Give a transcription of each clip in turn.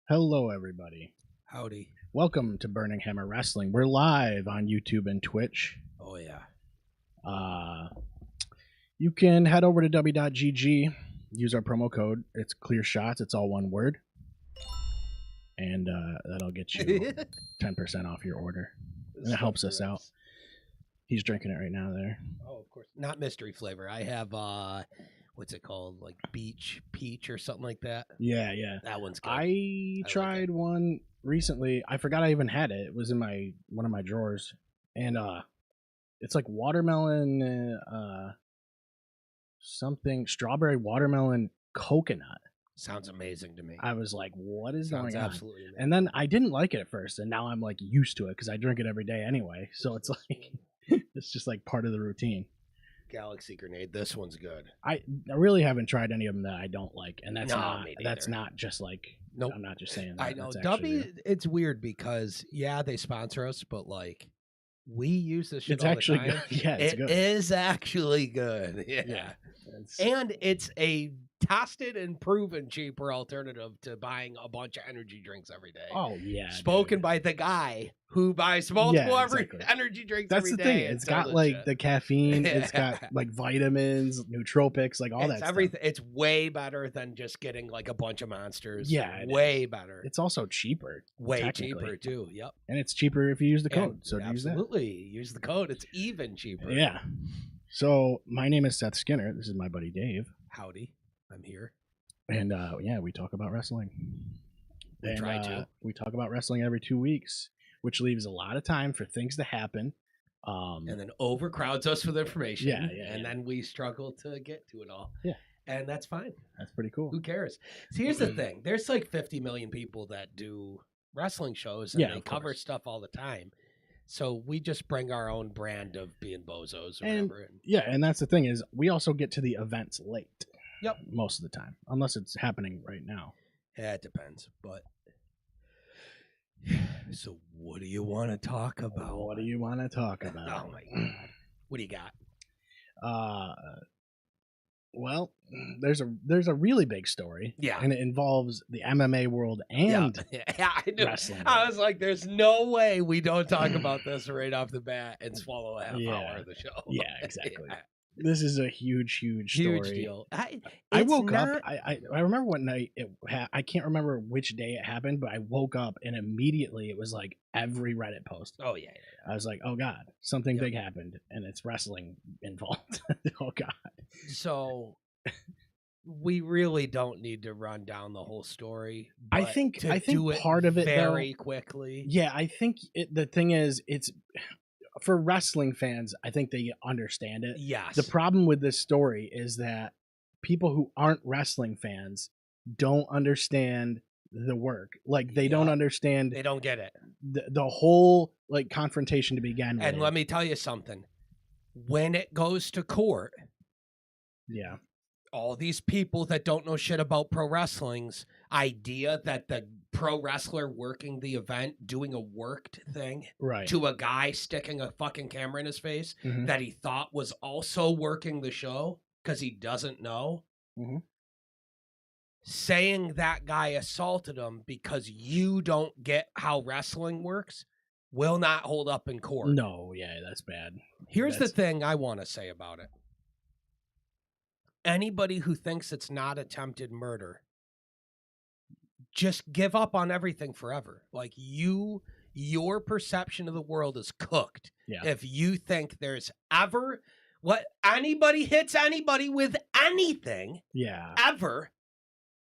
Hello, everybody. Howdy. Welcome to Burning Hammer Wrestling. We're live on YouTube and Twitch. Oh, yeah. You can head over to w.gg, use our promo code. It's Clear Shots. It's all one word. And that'll get you 10% off your order. And it helps us out. He's drinking it right now there. Oh, of course. Not mystery flavor. I have, what's it called? Like beach peach or something like that. Yeah, yeah. That one's good. I tried one recently. I forgot I even had it. It was in one of my drawers. And it's like watermelon, something, strawberry watermelon coconut. Sounds amazing to me. I was like, what is Sounds going on? absolutely amazing. And then I didn't like it at first, and now I'm like used to it because I drink it every day anyway. So it's like, it's just like part of the routine. Galaxy Grenade. This one's good. I really haven't tried any of them that I don't like, and that's No, me that's neither. not just like, Nope. I'm not just saying that. I know. That's actually W, it's weird because, yeah, they sponsor us, but like, we use this shit it's all actually the time. good. Yeah, it's It good. is actually good. Yeah. It's- And it's a tested and proven cheaper alternative to buying a bunch of energy drinks every day. oh yeah. Spoken dude. by the guy who buys multiple exactly. energy drinks That's every the day. thing. and It's got sells like shit. the caffeine. It's got like vitamins, nootropics, like all It's that everything. stuff. It's way better than just getting like a bunch of monsters. Yeah, it way better. It's also cheaper, way technically. cheaper too. Yep. and it's cheaper if you use the code. And So do use that. absolutely use the code. It's even cheaper. Yeah. So my name is Seth Skinner. This is my buddy Dave, Howdy, I'm here. and yeah, we talk about wrestling. We And, try to. We talk about wrestling every 2 weeks, which leaves a lot of time for things to happen. And then overcrowds us with information. Yeah, yeah, And yeah. then we struggle to get to it all. Yeah. And that's fine. That's pretty cool. Who cares? So here's the thing. There's like 50 million people that do wrestling shows and Yeah, they of cover course. stuff all the time. So we just bring our own brand of being bozos or And- whatever. Yeah, and that's the thing is we also get to the events late. Yep. Most of the time, unless it's happening right now. Yeah, it depends. But so what do you want to talk about? What do you want to talk about? Oh my god. What do you got? Well, there's a really big story. Yeah. And it involves the MMA world and yeah, I knew. wrestling. I was like, there's no way we don't talk about this right off the bat and swallow a half Yeah. hour of the show. Yeah, exactly. Yeah. This is a huge story. Huge deal. I It's woke up. not- I remember what night I can't remember which day it happened, but I woke up and immediately it was like every Reddit post. Oh yeah. I was like, oh god, something Yep. big happened, and it's wrestling involved. Oh god. So we really don't need to run down the whole story. I but think to do it part of it very quickly. Yeah, I think the thing is, it's for wrestling fans. I think they understand it. Yes. The problem with this story is that people who aren't wrestling fans don't understand the work. Like they don't Yeah. understand They don't get it. the whole like confrontation to begin with. And let me tell you something. When it goes to court, Yeah. all these people that don't know shit about pro wrestling's idea that the pro wrestler working the event doing a worked thing Right. to a guy sticking a fucking camera in his face Mhm. that he thought was also working the show because he doesn't know. Mhm. Saying that guy assaulted him because you don't get how wrestling works will not hold up in court. No, yeah, that's bad. Here's That's- the thing I want to say about it. Anybody who thinks it's not attempted murder, just give up on everything forever. Like your perception of the world is cooked. Yeah. If you think there's ever what anybody hits anybody with anything Yeah. ever,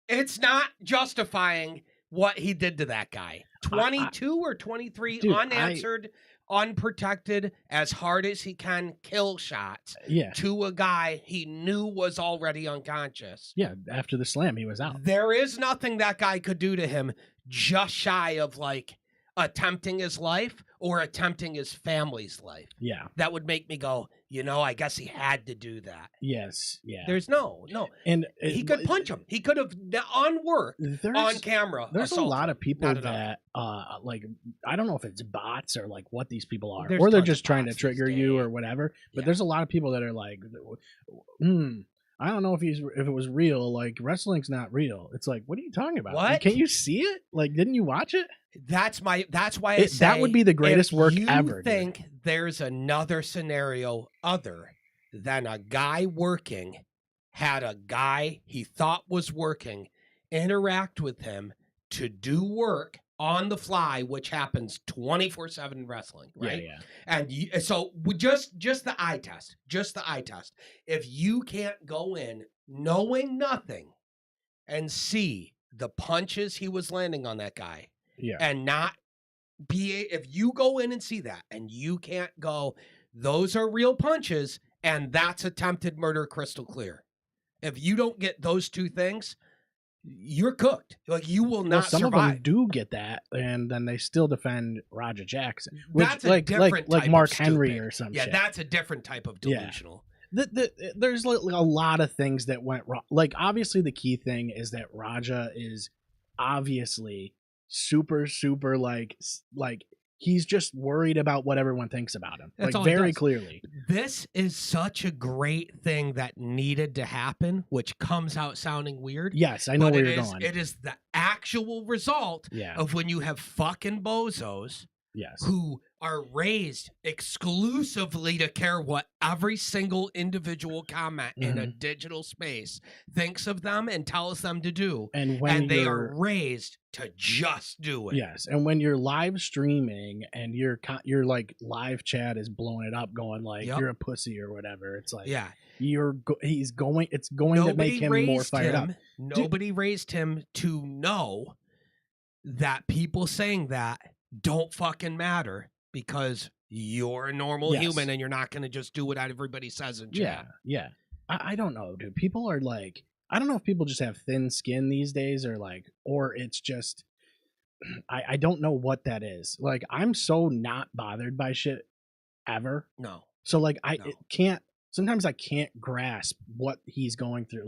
it's not justifying what he did to that guy. 22 or 23 Dude, unanswered, unprotected, as hard as he can kill shots Yeah. to a guy he knew was already unconscious. Yeah. After the slam, he was out. There is nothing that guy could do to him just shy of like attempting his life or attempting his family's life. Yeah. That would make me go, I guess he had to do that. Yes. Yeah. There's no. and He could punch him. He could have on work, on camera. There's a assault lot him. of people Not enough. that like I don't know if it's bots or like what these people are, There's or they're tons of just trying to bots these trigger you days. or whatever, but Yeah. there's a lot of people that are like I don't know if it was real. Like, wrestling's not real. It's like, what are you talking about? Like, What? can't you see it? Like, didn't you watch it? That's why I say That would be the greatest if work you ever, dude. think there's another scenario other than a guy working had a guy he thought was working interact with him to do work on the fly, which happens 24/7 in wrestling, right? Yeah. And so just the eye test, If you can't go in knowing nothing and see the punches he was landing on that guy, Yeah. and not if you go in and see that and you can't go, those are real punches and that's attempted murder crystal clear. If you don't get those two things, you're cooked. Like, you will not some survive. of them do get that, and then they still defend Roger Jackson, which That's a different like type Mark of Henry stupid. or some Yeah, shit. that's a different type of delusional. There's like a lot of things that went wrong. Like, obviously the key thing is that Raja is obviously super like he's just worried about what everyone thinks about him. That's all like, he very does. clearly. This is such a great thing that needed to happen, which comes out sounding weird. Yes, I know but where it you're is- going. It is the actual result Yeah. of when you have fucking bozos Yes. who are raised exclusively to care what every single individual comment in a digital space thinks of them and tells them to do. And when they you're- are raised to just do it. Yes, and when you're live streaming and your like live chat is blowing it up, going like Yep. you're a pussy or whatever. It's like Yeah. It's going to make him more fired up. Nobody raised him to know that people saying that don't fucking matter because you're a normal Yes. human and you're not going to just do what everybody says in chat. Yeah. I don't know, dude. People are like, I don't know if people just have thin skin these days or it's just, I don't know what that is. Like, I'm so not bothered by shit ever. No. So like, No. sometimes I can't grasp what he's going through.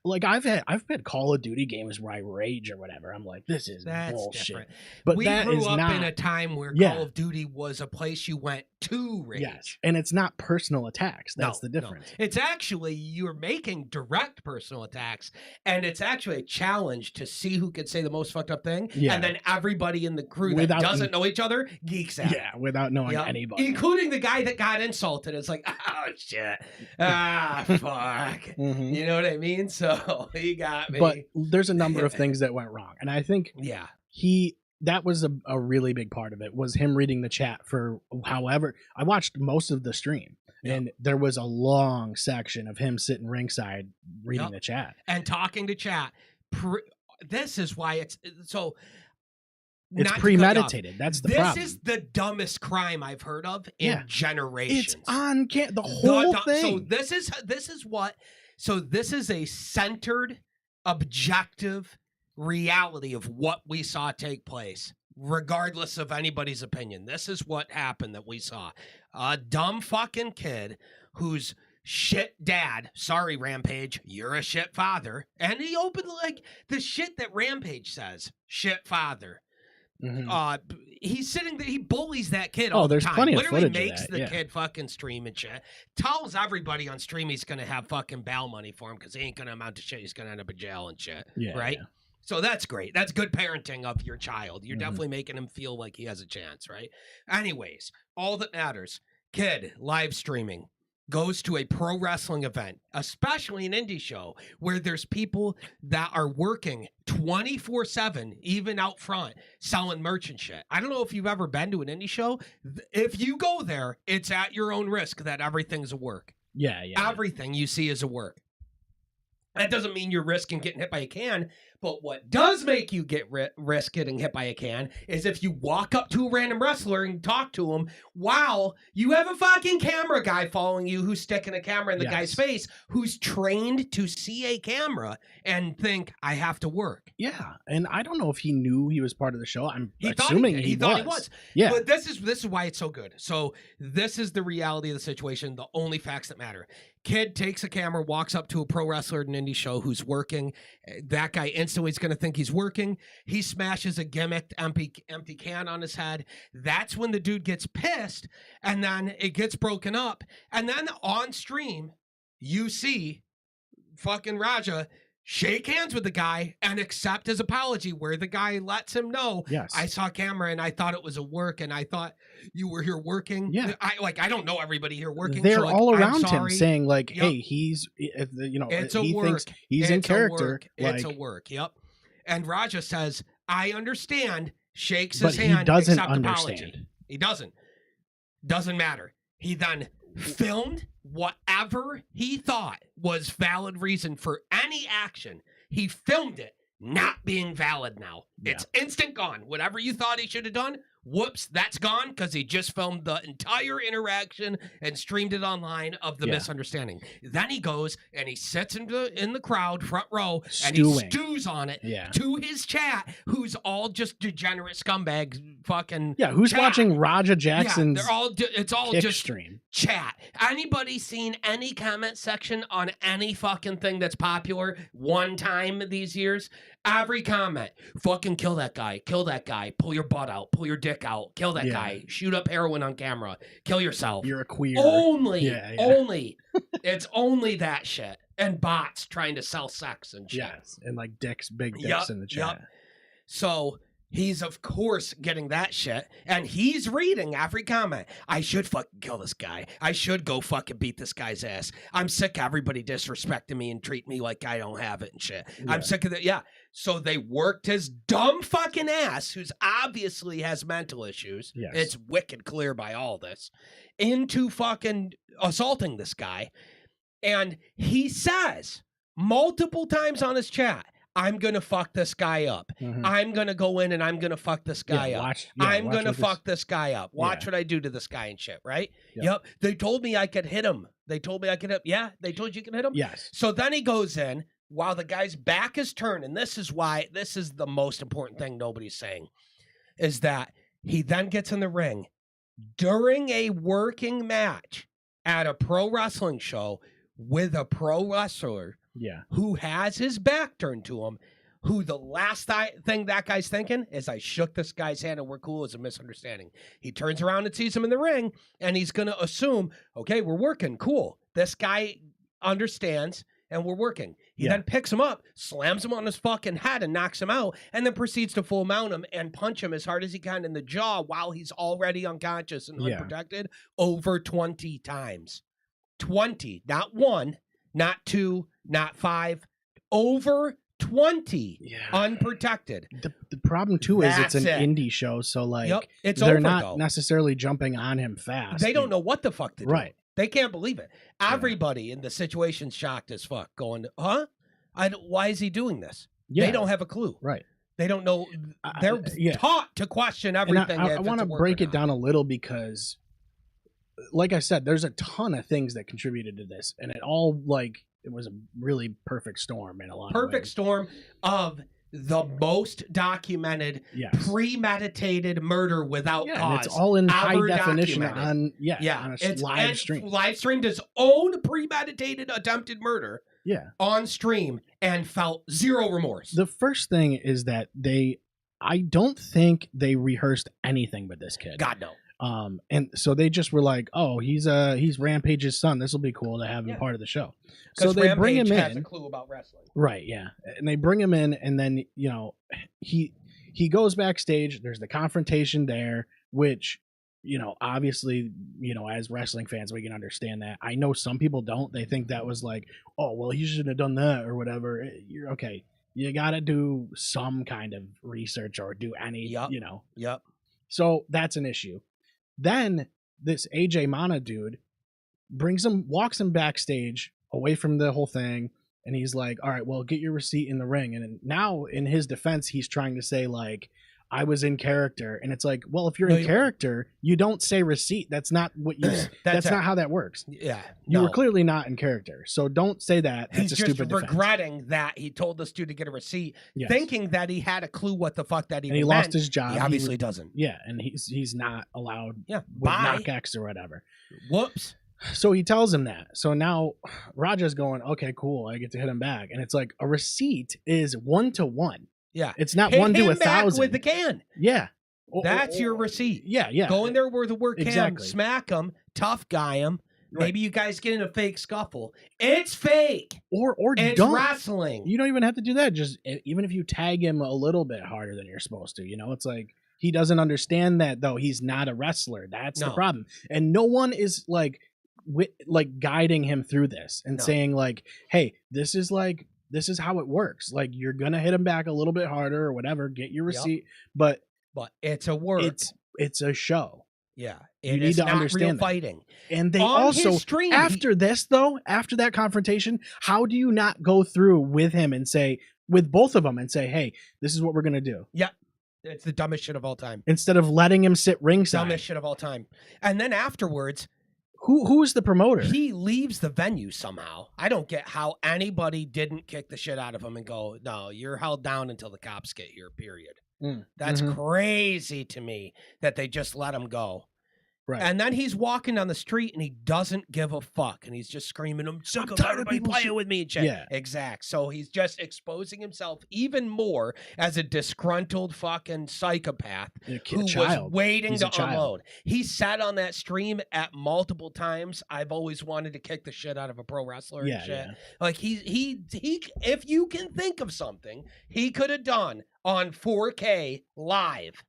Like I've had Call of Duty games where I rage or whatever. I'm like, this is That's bullshit. different. But we that grew is up not in a time where Yeah. Call of Duty was a place you went to rage. yes, and it's not personal attacks. That's No, the difference. It's actually you're making direct personal attacks, and it's actually a challenge to see who can say the most fucked up thing, Yeah. and then everybody in the crew that Without- doesn't know each other geeks out. Yeah, without knowing Yep. anybody. Including the guy that got insulted. It's like, oh shit, fuck. Mhm. You know what I mean? So he got me. But there's a number of things that went wrong, and I think yeah, that was a really big part of it, was him reading the chat for however. I watched most of the stream, Yep. and there was a long section of him sitting ringside reading Yep. the chat. and talking to chat. This is why it's so. It's not to cut you off, premeditated. That's the this problem. is the dumbest crime I've heard of in Yeah. generations. It's on the whole thing. So this is what. So this is a centered, objective reality of what we saw take place, regardless of anybody's opinion. This is what happened that we saw. A dumb fucking kid who's shit dad. Sorry, Rampage, you're a shit father. And he opened like the shit that Rampage says. Shit father. Mhm. He's sitting there, he bullies that kid Oh, all the there's time. plenty of Literally footage of makes that, the yeah. kid fucking stream and shit. Tells everybody on stream he's gonna have fucking bail money for him because he ain't gonna amount to shit. He's gonna end up in jail and shit. Yeah, right? yeah. So that's great. That's good parenting of your child. You're Mhm. definitely making him feel like he has a chance, right? Anyways, all that matters, kid live streaming goes to a pro wrestling event, especially an indie show where there's people that are working 24/7, even out front, selling merch and shit. I don't know if you've ever been to an indie show. If you go there, it's at your own risk that everything's a work. Yeah. Everything you see is a work. That doesn't mean you're risking getting hit by a can, but what does make you risk getting hit by a can is if you walk up to a random wrestler and talk to him while you have a fucking camera guy following you who's sticking a camera in the guy's face, who's trained to see a camera and think, I have to work. Yeah, and I don't know if he knew he was part of the show. I'm He assuming thought he thought he was. Yeah. But this is why it's so good. So this is the reality of the situation, the only facts that matter. Kid takes a camera, walks up to a pro wrestler at an indie show who's working. That guy instantly is going to think he's working. He smashes a gimmicked empty can on his head. That's when the dude gets pissed, and then it gets broken up. And then on stream, you see fucking Raja shake hands with the guy and accept his apology, where the guy lets him know, Yes. I saw camera and I thought it was a work and I thought you were here working. Yeah. I don't know everybody here working. They're so, like, all I'm around him sorry. saying like, Yep. hey, he's, you know, It's a he work. thinks he's in It's a character. work. It's a Like, work. Yep. And Raja says, I understand, shakes but his he hand, doesn't accept apology. understand. He doesn't. Doesn't matter. He then filmed whatever he thought was valid reason for any action. He filmed it not being valid now. Yeah. It's instant gone. Whatever you thought he should have done, whoops, that's gone because he just filmed the entire interaction and streamed it online of the Yeah. misunderstanding. Then he goes and he sits in the crowd, front row, and Stewing. he stews on it Yeah. to his chat, who's all just degenerate scumbags fucking Yeah. Who's chat. watching Raja Yeah, Jackson's they're all it's all kick just stream? chat. Anybody seen any comment section on any fucking thing that's popular one time these years? Every comment, fucking kill that guy, pull your butt out, pull your dick out, kill that Yeah. guy, shoot up heroin on camera, kill yourself. You're a queer. Only, Yeah, yeah. only, it's only that shit. And bots trying to sell sex and shit. Yes. And like dicks, big dicks Yup, in the yup. chat. So he's of course getting that shit, and he's reading every comment. I should fucking kill this guy. I should go fucking beat this guy's ass. I'm sick of everybody disrespecting me and treat me like I don't have it and shit. Yeah. I'm sick of that. Yeah. So they worked his dumb fucking ass, who's obviously has mental issues. Yes. It's wicked clear by all this, into fucking assaulting this guy. And he says multiple times on his chat, I'm going to fuck this guy up. Mhm. I'm going to go in and I'm going to fuck this guy Yeah, up. watch I'm what going to this- fuck this guy up. Watch Yeah. what I do to this guy and shit, right? Yep. Yep. They told me I could hit him. They told me I could hit. Yeah, they told you can hit him? Yes. So then he goes in while the guy's back is turned. And this is why this is the most important thing nobody's saying, is that he then gets in the ring during a working match at a pro wrestling show with a pro wrestler Yeah. who has his back turned to him, who the last thing that guy's thinking is, I shook this guy's hand and we're cool, is a misunderstanding. He turns around and sees him in the ring, and he's going to assume, okay, we're working, cool. This guy understands, and we're working. He Yeah. then picks him up, slams him on his fucking head and knocks him out, and then proceeds to full mount him and punch him as hard as he can in the jaw while he's already unconscious and Yeah. unprotected over 20 times. 20, not one, not two, not five, over 20 Yeah. unprotected. The problem too is it's That's an it. indie show, so like Yep, it's they're over not though. necessarily jumping on him fast. They don't know what the fuck to do. Right. They can't believe it. Everybody in the situation's shocked as fuck, going, huh? Why is he doing this? Yeah. They don't have a clue. Right. They don't know. I- They're yeah. taught to question And everything. I if it's want a to work break or it not. down a little because, like I said, there's a ton of things that contributed to this, and it all like it was a really perfect storm in a lot of Perfect ways. storm of the most documented, Yes. premeditated murder without Yeah, and cause. it's all in high ever definition documented. on Yeah, on a it's live and stream. live streamed his own premeditated attempted murder Yeah. on stream and felt zero remorse. The first thing is that I don't think they rehearsed anything with this kid. God no. And so they just were like, "Oh, he's Rampage's son. This will be cool to have him Yeah. part of the show." So Because they bring him has a in, clue about wrestling. right? Yeah, and they bring him in, and then he goes backstage. There's the confrontation there, which obviously, as wrestling fans, we can understand that. I know some people don't. They think that was like, oh, well, he shouldn't have done that or whatever. You're okay. You got to do some kind of research or do any, Yup. Yep. So that's an issue. Then this AJ Mana dude walks him backstage away from the whole thing. And he's like, all right, well, get your receipt in the ring. And now in his defense, he's trying to say like, I was in character. And it's like, well, if you're No, in you- character, you don't say receipt. That's not what you, that's it. not how that works. Yeah. You no. were clearly not in character. So don't say that. That's He's a just stupid defense. regretting that he told this dude to get a receipt, Yes. thinking that he had a clue what the fuck that even And he meant. lost his job. He obviously doesn't. Yeah. And he's not allowed Yeah. with Bye. knock X or whatever. Whoops. So he tells him that. So now Raja's going, okay, cool. I get to hit him back. And it's like a receipt is 1-to-1. Yeah. It's not Hit 1 to him 1,000. back with the can. Yeah. That's your receipt. Yeah, yeah. Go in there where the work can, Exactly. smack him, tough guy him, Maybe you guys get in a fake scuffle. It's fake. Or It's don't. wrestling. You don't even have to do that. Just even if you tag him a little bit harder than you're supposed to, it's like he doesn't understand that though. He's not a wrestler. That's the problem. And no one is like guiding him through this and saying like, hey, this is how it works. Like you're gonna hit him back a little bit harder or whatever. Get your receipt, but it's a work. It's a show. Yeah, you need to understand real fighting. And they on also his stream, after that confrontation, how do you not go through with him and say with both of them and say, hey, this is what we're gonna do? Yeah, it's the dumbest shit of all time. Instead of letting him sit ringside, dumbest shit of all time. And then afterwards, who is the promoter? He leaves the venue somehow. I don't get how anybody didn't kick the shit out of him and go, no, you're held down until the cops get here, period. That's crazy to me that they just let him go. Right. And then he's walking down the street and he doesn't give a fuck. And he's just screaming, I'm sick of everybody playing with me and shit. Yeah. Exact. So he's just exposing himself even more as a disgruntled fucking psychopath who was waiting to unload. He sat on that stream at multiple times. I've always wanted to kick the shit out of a pro wrestler and shit. Yeah. Like he if you can think of something he could have done on 4K live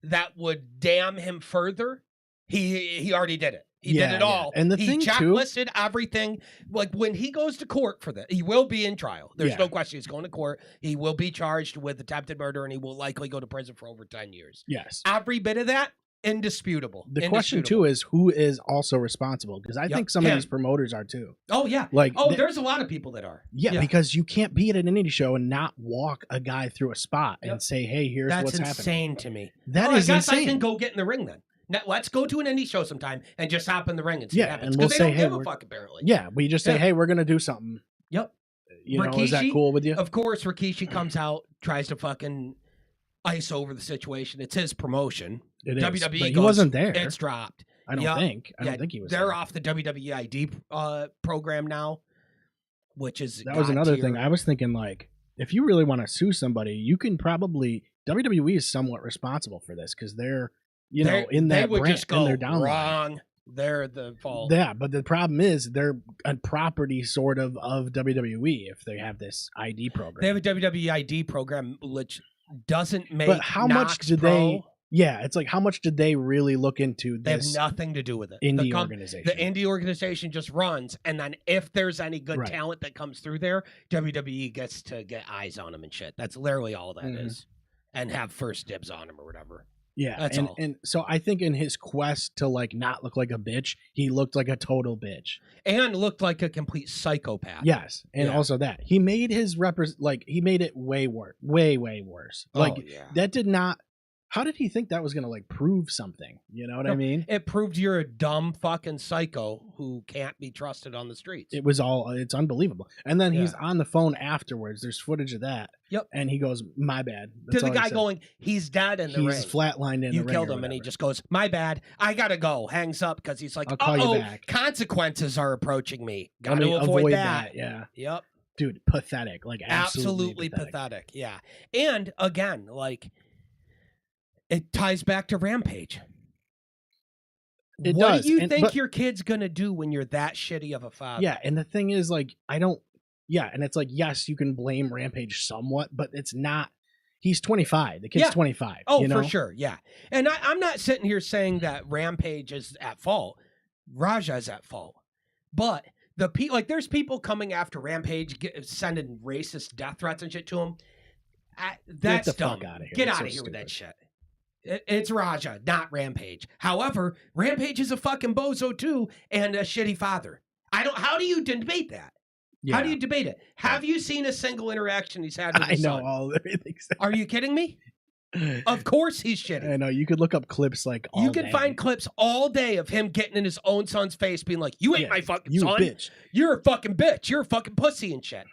that would damn him further, he already did it. He did it all. And he checklisted everything. Like when he goes to court for this, he will be in trial. There's no question. He's going to court. He will be charged with attempted murder, and he will likely go to prison for over 10 years. Yes. Every bit of that, indisputable. The question too is who is also responsible, because I think some of these promoters are too. Oh yeah. There's a lot of people that are. Yeah, because you can't be at an indie show and not walk a guy through a spot and say, hey, here's what's happening. That's insane to me. That is insane. I guess insane. I can go get in the ring then. Now, let's go to an indie show sometime and just hop in the ring and see what happens. And we'll say, hey, give a fuck, apparently. Yeah, we just say, hey, we're gonna do something. Yep. Rikishi, is that cool with you? Of course, Rikishi comes out, tries to fucking ice over the situation. It's his promotion. It is. WWE but goes, he wasn't there. It's dropped. I don't think. I don't think he was. They're off the WWE ID program now, which is that was another thing. I was thinking, like, if you really want to sue somebody, you can probably WWE is somewhat responsible for this because they're in that brand just go and they're down wrong. They're the fault. Yeah, but the problem is they're a property sort of WWE if they have this ID program. They have a WWE ID program which doesn't make. But how much did they? Yeah, it's like how much did they really look into this? They have nothing to do with it. Indie organization. The indie organization just runs, and then if there's any good talent that comes through there, WWE gets to get eyes on them and shit. That's literally all that is, and have first dibs on them or whatever. Yeah, that's all. And so I think in his quest to like not look like a bitch, he looked like a total bitch and looked like a complete psychopath. Yes, and also that he made his he made it way worse, way worse. Like that did not. How did he think that was going to like prove something? You know what I mean? It proved you're a dumb fucking psycho who can't be trusted on the streets. It's unbelievable. And then he's on the phone afterwards. There's footage of that. Yep. And he goes, my bad. That's to the guy going, he's dead in the ring. He's flatlined in the ring. You killed him. And he just goes, my bad. I got to go. Hangs up because he's like, I'll call you back. Consequences are approaching me. Got to avoid that. Yeah. Yep. Dude, pathetic. Like absolutely pathetic. Yeah. And again, like, it ties back to Rampage. What do you think your kid's going to do when you're that shitty of a father? Yeah, and the thing is, like, and it's like, yes, you can blame Rampage somewhat, but it's not. He's 25. The kid's 25. Oh, for sure, yeah. And I'm not sitting here saying that Rampage is at fault. Raja is at fault. But there's people coming after Rampage, sending racist death threats and shit to him. That's dumb. Get out of here with that shit. It's Raja, not Rampage. However, Rampage is a fucking bozo too, and a shitty father. How do you debate that? Yeah. How do you debate it? Have you seen a single interaction he's had with his son? I know everything. Are you kidding me? Of course he's shitty. I know. You could look up clips like all You can find clips all day of him getting in his own son's face, being like, "You ain't my fucking son. Bitch. You're a fucking bitch. You're a fucking pussy and shit."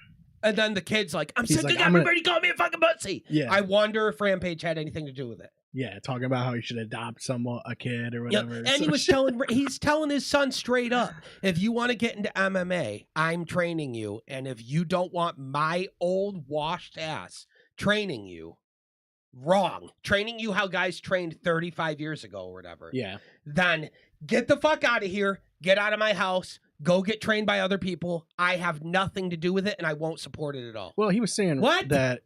And then the kid's like, "I'm sick of everybody calling me a fucking pussy." Yeah. I wonder if Rampage had anything to do with it. Yeah, talking about how he should adopt a kid or whatever. Yep. And he's telling his son straight up, if you want to get into MMA, I'm training you. And if you don't want my old washed ass training you, training you how guys trained 35 years ago or whatever, yeah, then get the fuck out of here. get out of my house, go get trained by other people. I have nothing to do with it, and I won't support it at all. Well, he was saying What? that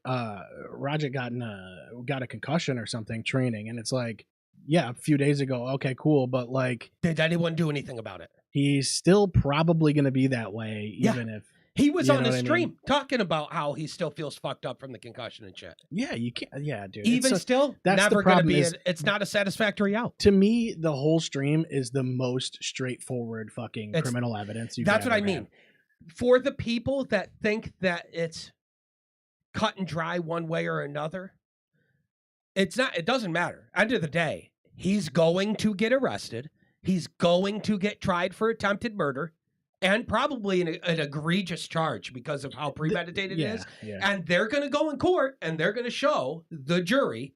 Roger got a concussion or something training, and it's like, yeah, a few days ago, okay, cool, but like, Did anyone do anything about it? he's still probably going to be that way, Yeah. even if. He was You on know a what I stream mean? talking about how he still feels fucked up from the concussion and shit. Yeah, you can't. Yeah, dude. Even It's still, that's the never going to problem be. is- It's not a satisfactory out. to me, the whole stream is the most straightforward fucking It's- criminal evidence. That's what I mean. Have. For the people that think that it's cut and dry one way or another, it's not. It doesn't matter. End of the day, he's going to get arrested. He's going to get tried for attempted murder and probably an egregious charge because of how premeditated it is. Yeah. And they're going to go in court and they're going to show the jury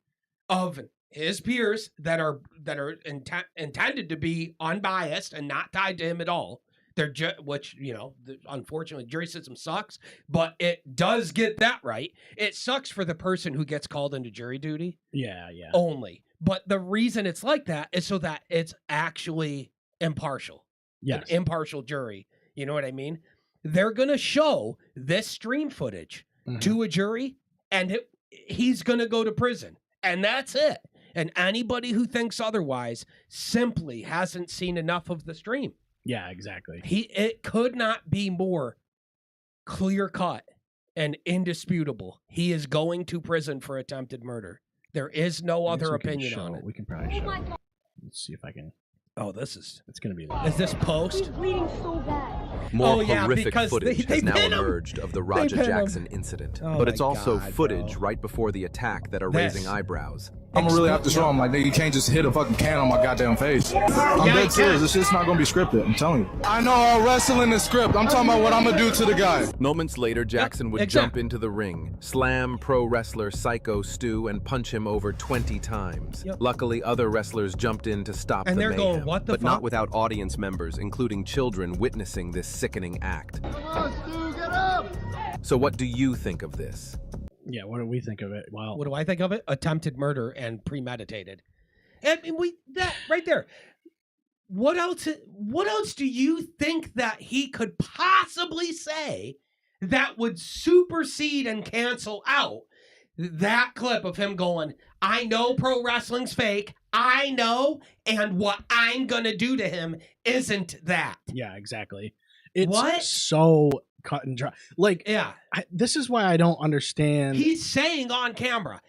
of his peers that are intended to be unbiased and not tied to him at all. They're which, you know, unfortunately, jury system sucks, but it does get that right. It sucks for the person who gets called into jury duty. Yeah. Only. But the reason it's like that is so that it's actually impartial. Yes. An impartial jury. You know what I mean? They're going to show this stream footage Mhm. to a jury, and he's going to go to prison. And that's it. And anybody who thinks otherwise simply hasn't seen enough of the stream. Yeah, exactly. It could not be more clear cut and indisputable. He is going to prison for attempted murder. There is no I guess other we can opinion on it. We can probably show. Let's see if I can. Oh, this is. It's gonna be. Is this post? He's bleeding so bad. More Oh, yeah, horrific because footage they has now pin him. emerged of the Roger pin him. Jackson incident. Oh but it's my also God, footage bro. right before the attack that are This. raising eyebrows. I'm gonna really have to show him, like, you can't just hit a fucking can on my goddamn face. I'm Yeah, dead you serious. can. This shit's not gonna be scripted. I'm telling you. I know all wrestling is script. I'm talking about what I'm gonna do to the guy. Moments later, Jackson would exact- jump into the ring, slam pro wrestler Psycho Stu, and punch him over 20 times. Yep. Luckily, other wrestlers jumped in to stop And the they're mayhem, going, "What the but fuck?" not without audience members, including children, witnessing this sickening act. So what do you think of this? Yeah. What do we think of it? Well, What do I think of it? Attempted murder and premeditated. I mean, that right there. What else? What else do you think that he could possibly say that would supersede and cancel out that clip of him going, "I know pro wrestling's fake. I know, and what I'm gonna do to him isn't that." yeah, exactly. It's What? so cut and dry. Like, Yeah, this is why I don't understand. he's saying on camera,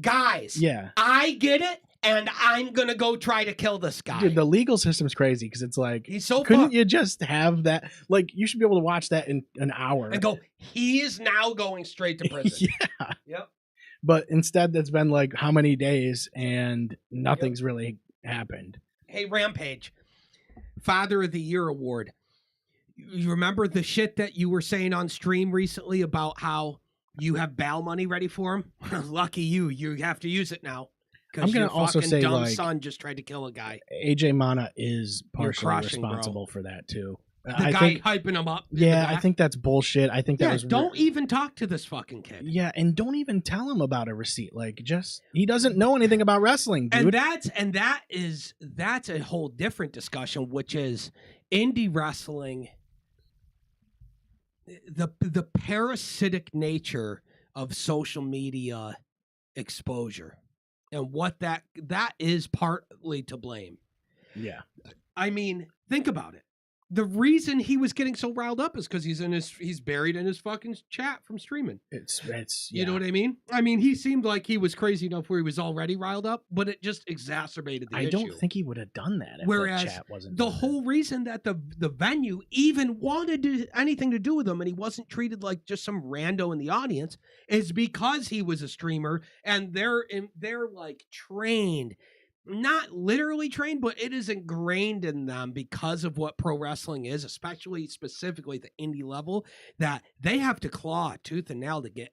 "Guys, Yeah. I get it, and I'm gonna go try to kill this guy." Dude, the legal system's crazy because it's like, He's so couldn't fucked. you just have that? Like, you should be able to watch that in an hour. And go, he is now going straight to prison. Yeah. Yep. But instead, that's been like how many days and nothing's really happened. Hey, Rampage, Father of the Year award. You remember the shit that you were saying on stream recently about how you have bail money ready for him? Lucky you. You have to use it now. I'm gonna your also fucking say, dumb like, son just tried to kill a guy. AJ Mana is partially crushing, bro. responsible for that too. The I guy think, hyping him up. in the yeah, I back. think that's bullshit. I think that Yeah, was don't even talk to this fucking kid. Yeah, and don't even tell him about a receipt. Like, just he doesn't know anything about wrestling, dude. And that's a whole different discussion, which is indie wrestling, the parasitic nature of social media exposure, and what that is partly to blame. Yeah, I mean, think about it. The reason he was getting so riled up is because he's buried in his fucking chat from streaming. it's You know what I mean? I mean, he seemed like he was crazy enough where he was already riled up, but it just exacerbated the I issue. don't think he would have done that if Whereas the chat wasn't the doing whole reason that the venue even wanted anything to do with him and he wasn't treated like just some rando in the audience is because he was a streamer and they're like trained. Not literally trained, but it is ingrained in them because of what pro wrestling is, especially specifically at the indie level, that they have to claw tooth and nail to get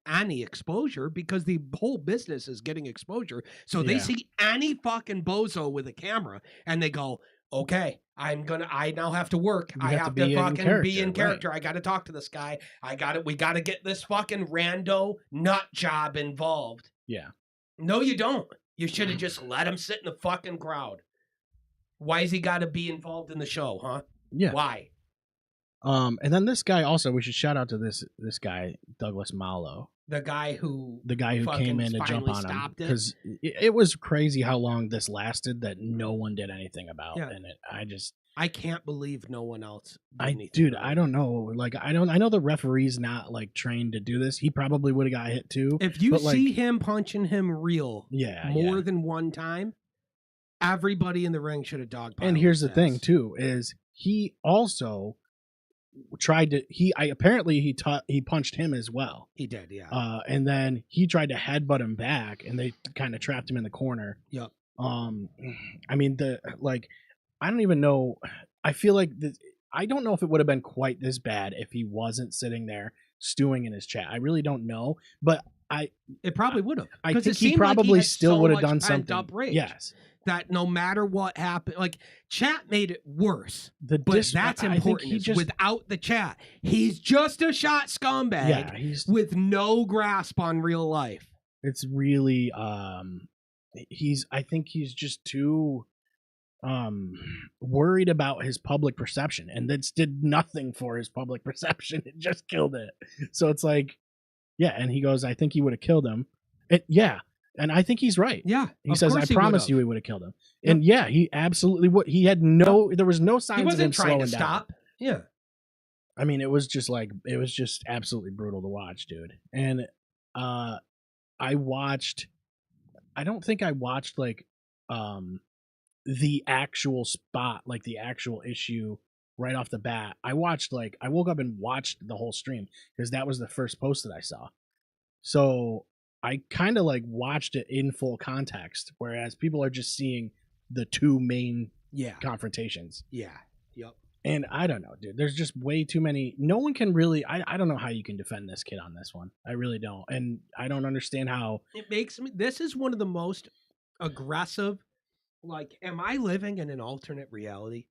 any exposure because the whole business is getting exposure. So they Yeah. see any fucking bozo with a camera and they go, okay, I now have to work. You I have to have be to in fucking be in character, right. character. I got to talk to this guy. We got to get this fucking rando nut job involved. Yeah. No, you don't. You should have just let him sit in the fucking crowd. Why has he got to be involved in the show, huh? Yeah. Why? And then this guy also, we should shout out to this guy, Douglas Mallow, The guy who came fucking in to jump finally on him stopped it. because it was crazy how long this lasted that no one did anything about. Yeah. And I can't believe no one else did anything dude, about I it. don't know. Like, I know the referee's not like trained to do this. He probably would have got hit too. If you but, like, see him punching him real yeah, more yeah. than one time, everybody in the ring should have dogpiled. And here's the his thing ass. too, is he also tried to he punched him as well. He did, yeah. And then he tried to headbutt him back, and they kind of trapped him in the corner. Yep. I mean, I don't even know. I feel like I don't know if it would have been quite this bad if he wasn't sitting there stewing in his chat. I really don't know, but It probably would have. I think he probably still would have done something. Rage Yes, that no matter what happened, like chat made it worse. but That's important. He just, Without the chat, he's just a shot scumbag yeah, he's with no grasp on real life. it's really I think he's just too worried about his public perception, and this did nothing for his public perception. It just killed it. So it's like, yeah, and he goes, I think he would have killed him. Yeah, and I think he's right. Yeah, He says, I promise you he would have killed him. And yeah, he absolutely would. He had there was no signs He of him wasn't trying slowing to down. stop. Yeah. I mean, it was just absolutely brutal to watch, dude. And I don't think I watched like the actual spot, like the actual issue right off the bat. I woke up and watched the whole stream because that was the first post that I saw. So I kind of like watched it in full context, whereas people are just seeing the two main confrontations. Yeah. Yep. And I don't know, dude. There's just way too many. No one can really. I don't know how you can defend this kid on this one. I really don't. And I don't understand how. It makes me. This is one of the most aggressive. Like, am I living in an alternate reality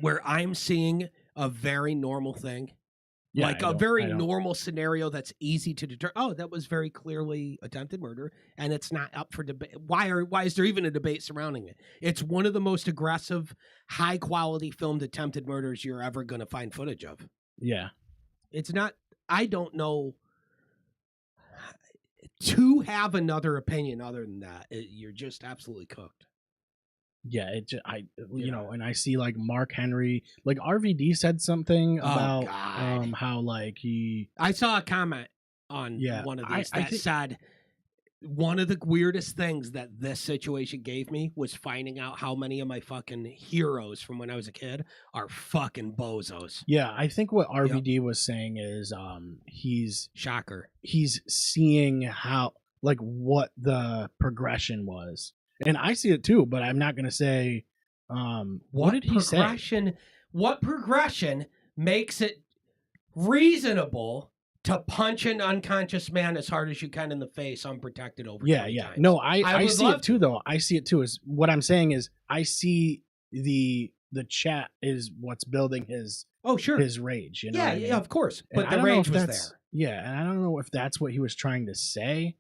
where I'm seeing a very normal thing? Yeah, like a very normal scenario that's easy to determine. Oh, that was very clearly attempted murder, and it's not up for debate. Why is there even a debate surrounding it? It's one of the most aggressive, high quality filmed attempted murders you're ever going to find footage of. Yeah. It's not. I don't know. To have another opinion other than that, you're just absolutely cooked. Yeah, you know, and I see like Mark Henry, like RVD said something about how like I saw a comment on one of these that said one of the weirdest things that this situation gave me was finding out how many of my fucking heroes from when I was a kid are fucking bozos. Yeah, I think what RVD was saying is he's seeing how like what the progression was. And I see it too, but I'm not going to say what did he say? What progression makes it reasonable to punch an unconscious man as hard as you can in the face unprotected over 20 times? No, I see it too, though. I see it too. Is what I'm saying is I see the chat is what's building his his rage. You know what I mean? Yeah, of course. And but the rage was there. Yeah, and I don't know if that's what he was trying to say.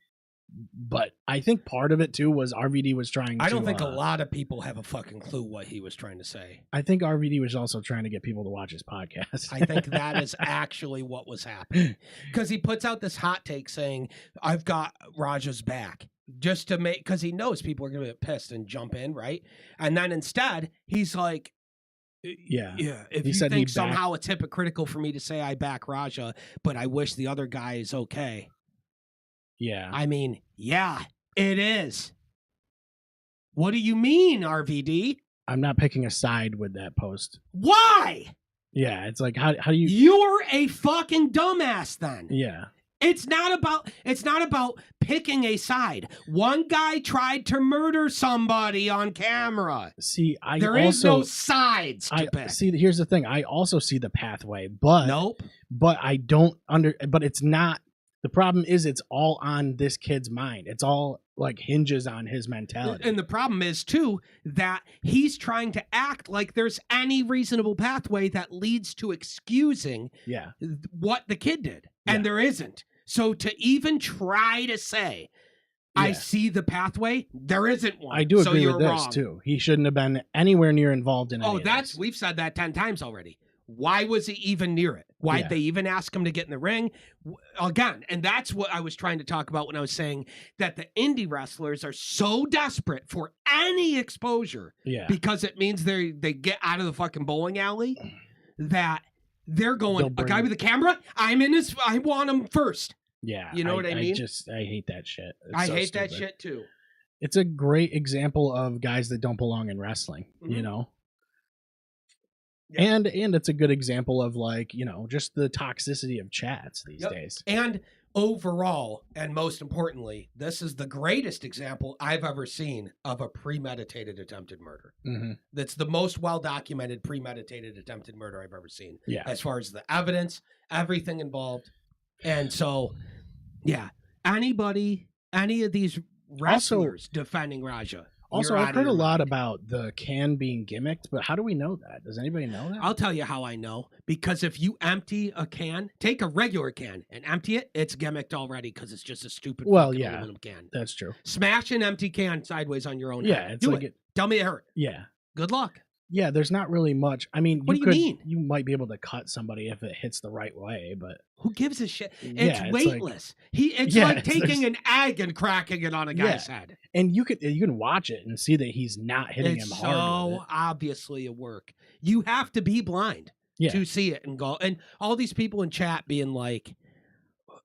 But I think part of it too was RVD was trying to... I don't think a lot of people have a fucking clue what he was trying to say. I think RVD was also trying to get people to watch his podcast. I think that is actually what was happening. Because he puts out this hot take saying, I've got Raja's back. Just to make... Because he knows people are going to get pissed and jump in, right? And then instead, he's like... Yeah. If you think somehow it's hypocritical for me to say I back Raja, but I wish the other guy is okay... Yeah. I mean, yeah, it is. What do you mean, RVD? I'm not picking a side with that post. Why? Yeah, it's like how do you... You're a fucking dumbass then. Yeah. It's not about picking a side. One guy tried to murder somebody on camera. See, there is no sides to pick. See, here's the thing. I also see the pathway, but nope. But I don't but it's not. The problem is it's all on this kid's mind. It's all like hinges on his mentality. And the problem is too that he's trying to act like there's any reasonable pathway that leads to excusing what the kid did. And there isn't. So to even try to say I Yeah. see the pathway. There isn't one. I do so agree you're with this wrong. too. He shouldn't have been anywhere near involved in any Oh, of that's this. we've said that 10 times already. Why was he even near it? Why'd Yeah. they even ask him to get in the ring? Again, and that's what I was trying to talk about when I was saying that the indie wrestlers are so desperate for any exposure Yeah. because it means they get out of the fucking bowling alley that they're going, They'll a bring- guy with a camera, I'm in this, I want him first. Yeah. You know what I mean? I hate that shit. It's I so hate that stupid. shit too. It's a great example of guys that don't belong in wrestling, you Mhm. know? Yeah. And it's a good example of like, you know, just the toxicity of chats these Yep. days. And overall, and most importantly, this is the greatest example I've ever seen of a premeditated attempted murder. Mm-hmm. That's the most well-documented premeditated attempted murder I've ever seen. Yeah. As far as the evidence, everything involved. And so, yeah, any of these wrestlers defending Raja. Also, you're I've out of heard a your lot mind. about the can being gimmicked, but how do we know that? Does anybody know that? I'll tell you how I know. Because if you empty a can, take a regular can and empty it, it's gimmicked already because it's just a stupid fucking yeah. aluminum can. That's true. Smash an empty can sideways on your own Yeah, head. it's Do like it. Tell me it hurt. yeah. Good luck. Yeah, there's not really much. I mean, What do you could, mean? You might be able to cut somebody if it hits the right way, but Who gives a shit? It's yeah, it's like- weightless. It's Yeah, like it's- taking an egg and cracking it on a guy's head. and you can watch it and see that he's not hitting It's him hard. with so obviously a work. You have to be blind Yeah. to see it and go. And all these people in chat being like,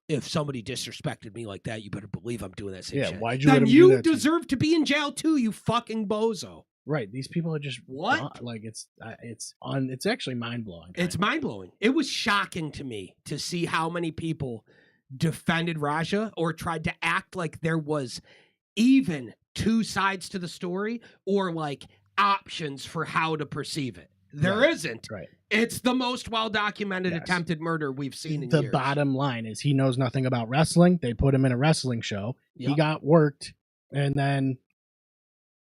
if somebody disrespected me like that, you better believe I'm doing that it. same Yeah, shit. why'd you let Then him do you that to you? deserve to be in jail too, you fucking bozo. Right, these people are just What? like it's actually mind blowing. It's mind blowing. It was shocking to me to see how many people defended Raja or tried to act like there was even two sides to the story or like options for how to perceive it. There Right. isn't. right. It's the most well documented Yes. attempted murder we've seen in The years. bottom line is he knows nothing about wrestling. They put him in a wrestling show. He Yep. got worked, and then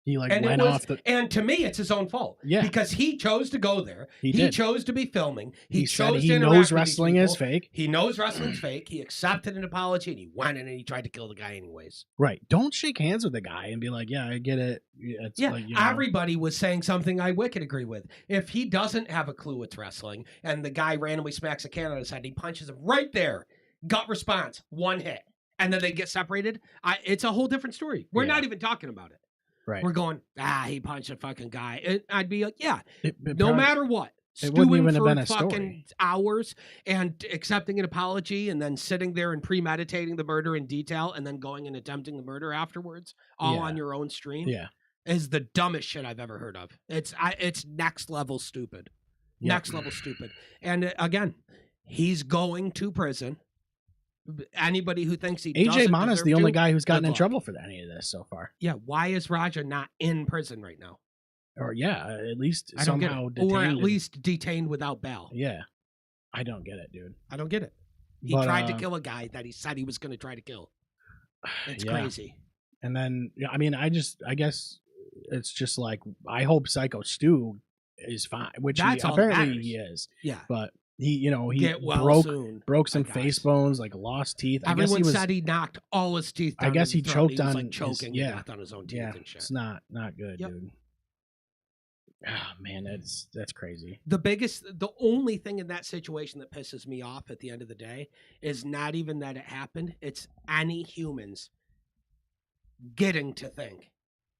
he like And went it was, off the. and to me, it's his own fault. Yeah. because he chose to go there. He did. chose to be filming. He said chose he to interact knows with these wrestling is people. fake. He knows wrestling's fake. He accepted an apology and he went in and he tried to kill the guy anyways. Right. Don't shake hands with the guy and be like, "Yeah, I get it." It's Yeah, like, you know, everybody was saying something I wicked agree with. If he doesn't have a clue it's wrestling and the guy randomly smacks a can on his head, he punches him right there. Gut response, one hit. And then they get separated. It's a whole different story. We're Yeah. not even talking about it. right. We're going, he punched a fucking guy. And I'd be like, yeah, It no probably- matter what. it wouldn't Stewing even have for been a fucking story. hours and accepting an apology and then sitting there and premeditating the murder in detail and then going and attempting the murder afterwards, all Yeah. on your own stream. Yeah. Is the dumbest shit I've ever heard of. It's next level stupid. Yep. Next level stupid. And again, he's going to prison. Anybody who thinks he AJ doesn't Mana's deserve the only to, guy who's gotten good in luck. trouble for any of this so far. Yeah, why is Raja not in prison right now? Or yeah, at least I don't get somehow it. detained. Or at and- least detained without bail. yeah. I don't get it, dude. I don't get it. He But, tried to kill a guy that he said he was going to try to kill. It's yeah. crazy. And then, yeah, I mean, I guess it's just like I hope Psycho Stu is fine, which That's all that apparently matters. he is. Yeah. But he Get well broke soon. broke some I face guess. bones, like lost teeth. I guess Everyone he was. said he knocked all his teeth I down guess to he the throat. choked was on like his- choking to yeah. death on his own teeth yeah, and shit. it's not good, Yep. dude. Ah, man, that's crazy. The only thing in that situation that pisses me off at the end of the day is not even that it happened. It's any humans getting to think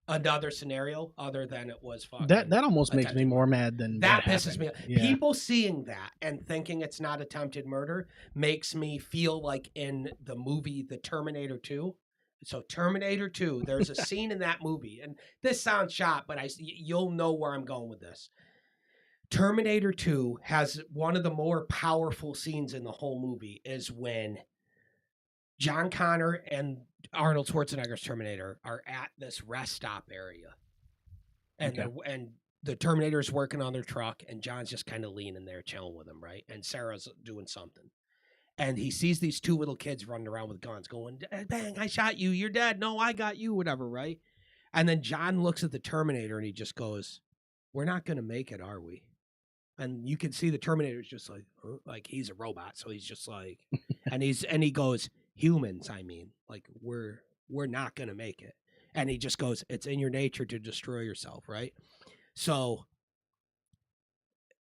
another scenario other than it was fucking. That almost makes me attempted more mad than That what pisses me happened. off. Yeah. People seeing that and thinking it's not attempted murder makes me feel like in the movie The Terminator 2. So Terminator 2, there's a scene in that movie, and this sounds shot, but you'll know where I'm going with this. Terminator 2 has one of the more powerful scenes in the whole movie is when John Connor and Arnold Schwarzenegger's Terminator are at this rest stop area. And Okay. and the Terminator's working on their truck, and John's just kind of leaning there, chilling with him, right? And Sarah's doing something. And he sees these two little kids running around with guns going, bang, I shot you, you're dead. No, I got you, whatever, right? And then John looks at the Terminator and he just goes, we're not going to make it, are we? And you can see the Terminator's just like, huh? Like he's a robot. So he's just like, and he goes, humans, I mean, like we're we're not going to make it. And he just goes, it's in your nature to destroy yourself, right? So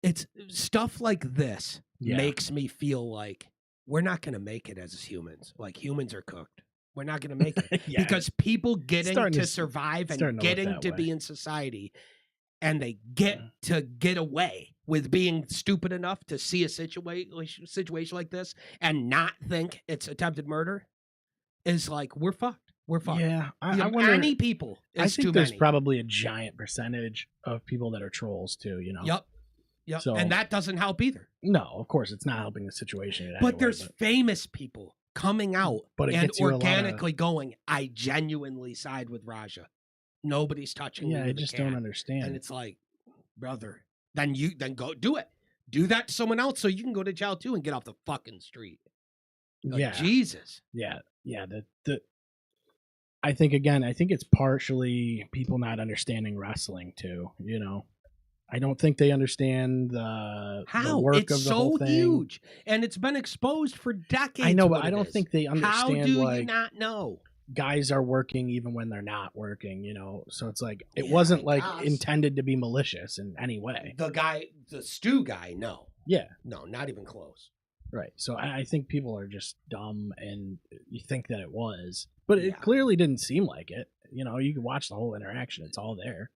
it's stuff like this makes me feel like we're not going to make it as humans. Like humans are cooked. We're not going to make it because people getting to survive and getting to be in society, and they get to get away with being stupid enough to see a situation like this and not think it's attempted murder is like, we're fucked. We're fucked. Yeah. I wonder, many people. I think there's probably a giant percentage of people that are trolls too, you know? Yep. So, and that doesn't help either. No, of course it's not helping the situation. But there's famous people coming out and organically going, I genuinely side with Raja. Nobody's touching me. Yeah, I just don't understand. And it's like, brother, then go do it. Do that to someone else so you can go to jail too and get off the fucking street. Like, Jesus. Yeah. I think it's partially people not understanding wrestling too, you know. I don't think they understand the work it's of the whole thing. So huge, and it's been exposed for decades. I know, but I don't think they understand. How do you not know? Guys are working even when they're not working, you know. So it's like it wasn't like intended to be malicious in any way. The Stu guy, no. Yeah, no, not even close. Right. So I think people are just dumb, and you think that it was, but it clearly didn't seem like it. You know, you can watch the whole interaction; it's all there.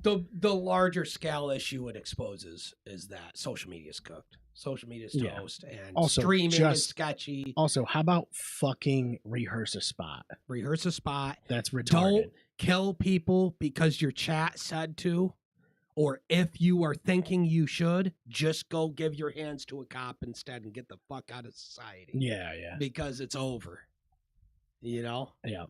The larger scale issue it exposes is that social media is cooked. Social media is toast, and also, streaming is sketchy. Also, how about fucking rehearse a spot? Rehearse a spot. That's retarded. Don't kill people because your chat said to, or if you are thinking you should, just go give your hands to a cop instead and get the fuck out of society. Yeah. Because it's over. You know? Yeah.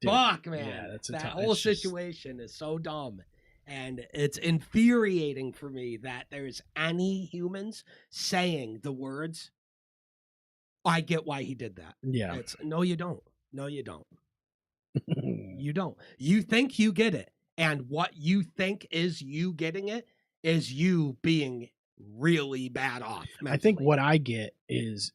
Fuck, man. Yeah, that whole situation is so dumb. And it's infuriating for me that there's any humans saying the words, I get why he did that. Yeah. No, you don't. No, you don't. You don't. You think you get it. And what you think is you getting it is you being really bad off mentally. I think what I get is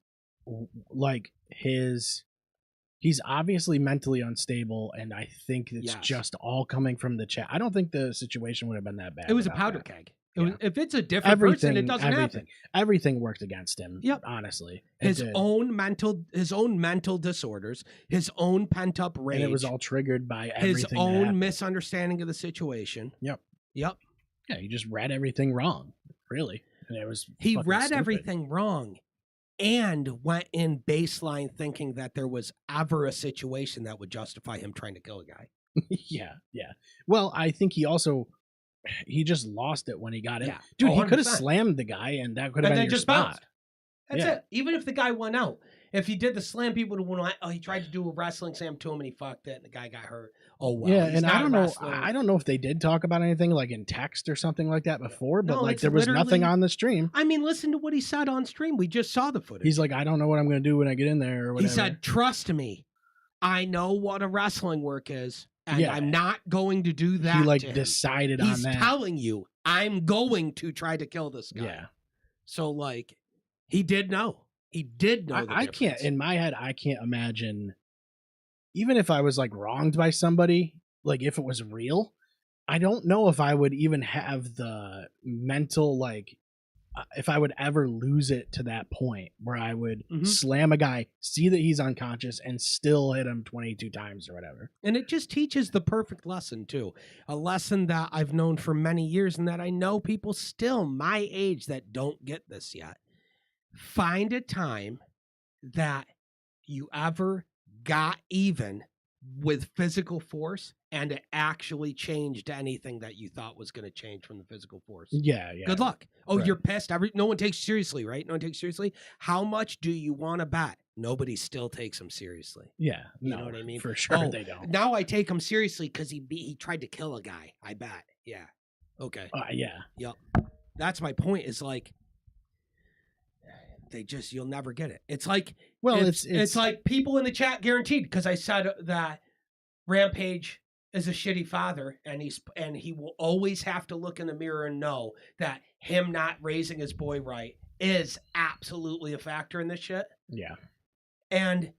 like he's obviously mentally unstable, and I think it's just all coming from the chat. I don't think the situation would have been that bad. It was a powder keg. If it's a different person, it doesn't happen. Everything worked against him. Yep. Honestly, his own mental disorders, his own pent up rage, and it was all triggered by everything his own misunderstanding of the situation. Yep. Yeah, he just read everything wrong. Really, and it was he read everything wrong. And went in baseline thinking that there was ever a situation that would justify him trying to kill a guy. Yeah. Well, I think he just lost it when he got in. Yeah. Dude, 100%. He could have slammed the guy, and that could have been your spot. Bounced. That's it. Even if the guy went out. If he did the slam, people would want to, he tried to do a wrestling slam to him, and he fucked it, and the guy got hurt. Oh, well. Yeah, and I don't know if they did talk about anything like in text or something like that before, but like there was nothing on the stream. I mean, listen to what he said on stream. We just saw the footage. He's like, I don't know what I'm going to do when I get in there or whatever. He said, trust me, I know what a wrestling work is, and I'm not going to do that. He decided on that. He's telling you, I'm going to try to kill this guy. Yeah. So like, he did know. He did know. I can't, in my head, I can't imagine, even if I was like wronged by somebody, like if it was real, I don't know if I would even have the mental, like, if I would ever lose it to that point where I would slam a guy, see that he's unconscious, and still hit him 22 times or whatever. And it just teaches the perfect lesson, too. A lesson that I've known for many years and that I know people still my age that don't get this yet. Find a time that you ever got even with physical force and it actually changed anything that you thought was going to change from the physical force. Yeah. Good luck. Oh, right. You're pissed. No one takes you seriously, right? No one takes you seriously. How much do you want to bet? Nobody still takes him seriously. Yeah. You know what I mean? For sure they don't. Now I take him seriously because he tried to kill a guy. I bet. Yeah. Okay. Yeah. Yep. That's my point is like, you'll never get it. It's like, well, it's like people in the chat guaranteed because I said that Rampage is a shitty father and he will always have to look in the mirror and know that him not raising his boy right is absolutely a factor in this shit. Yeah. And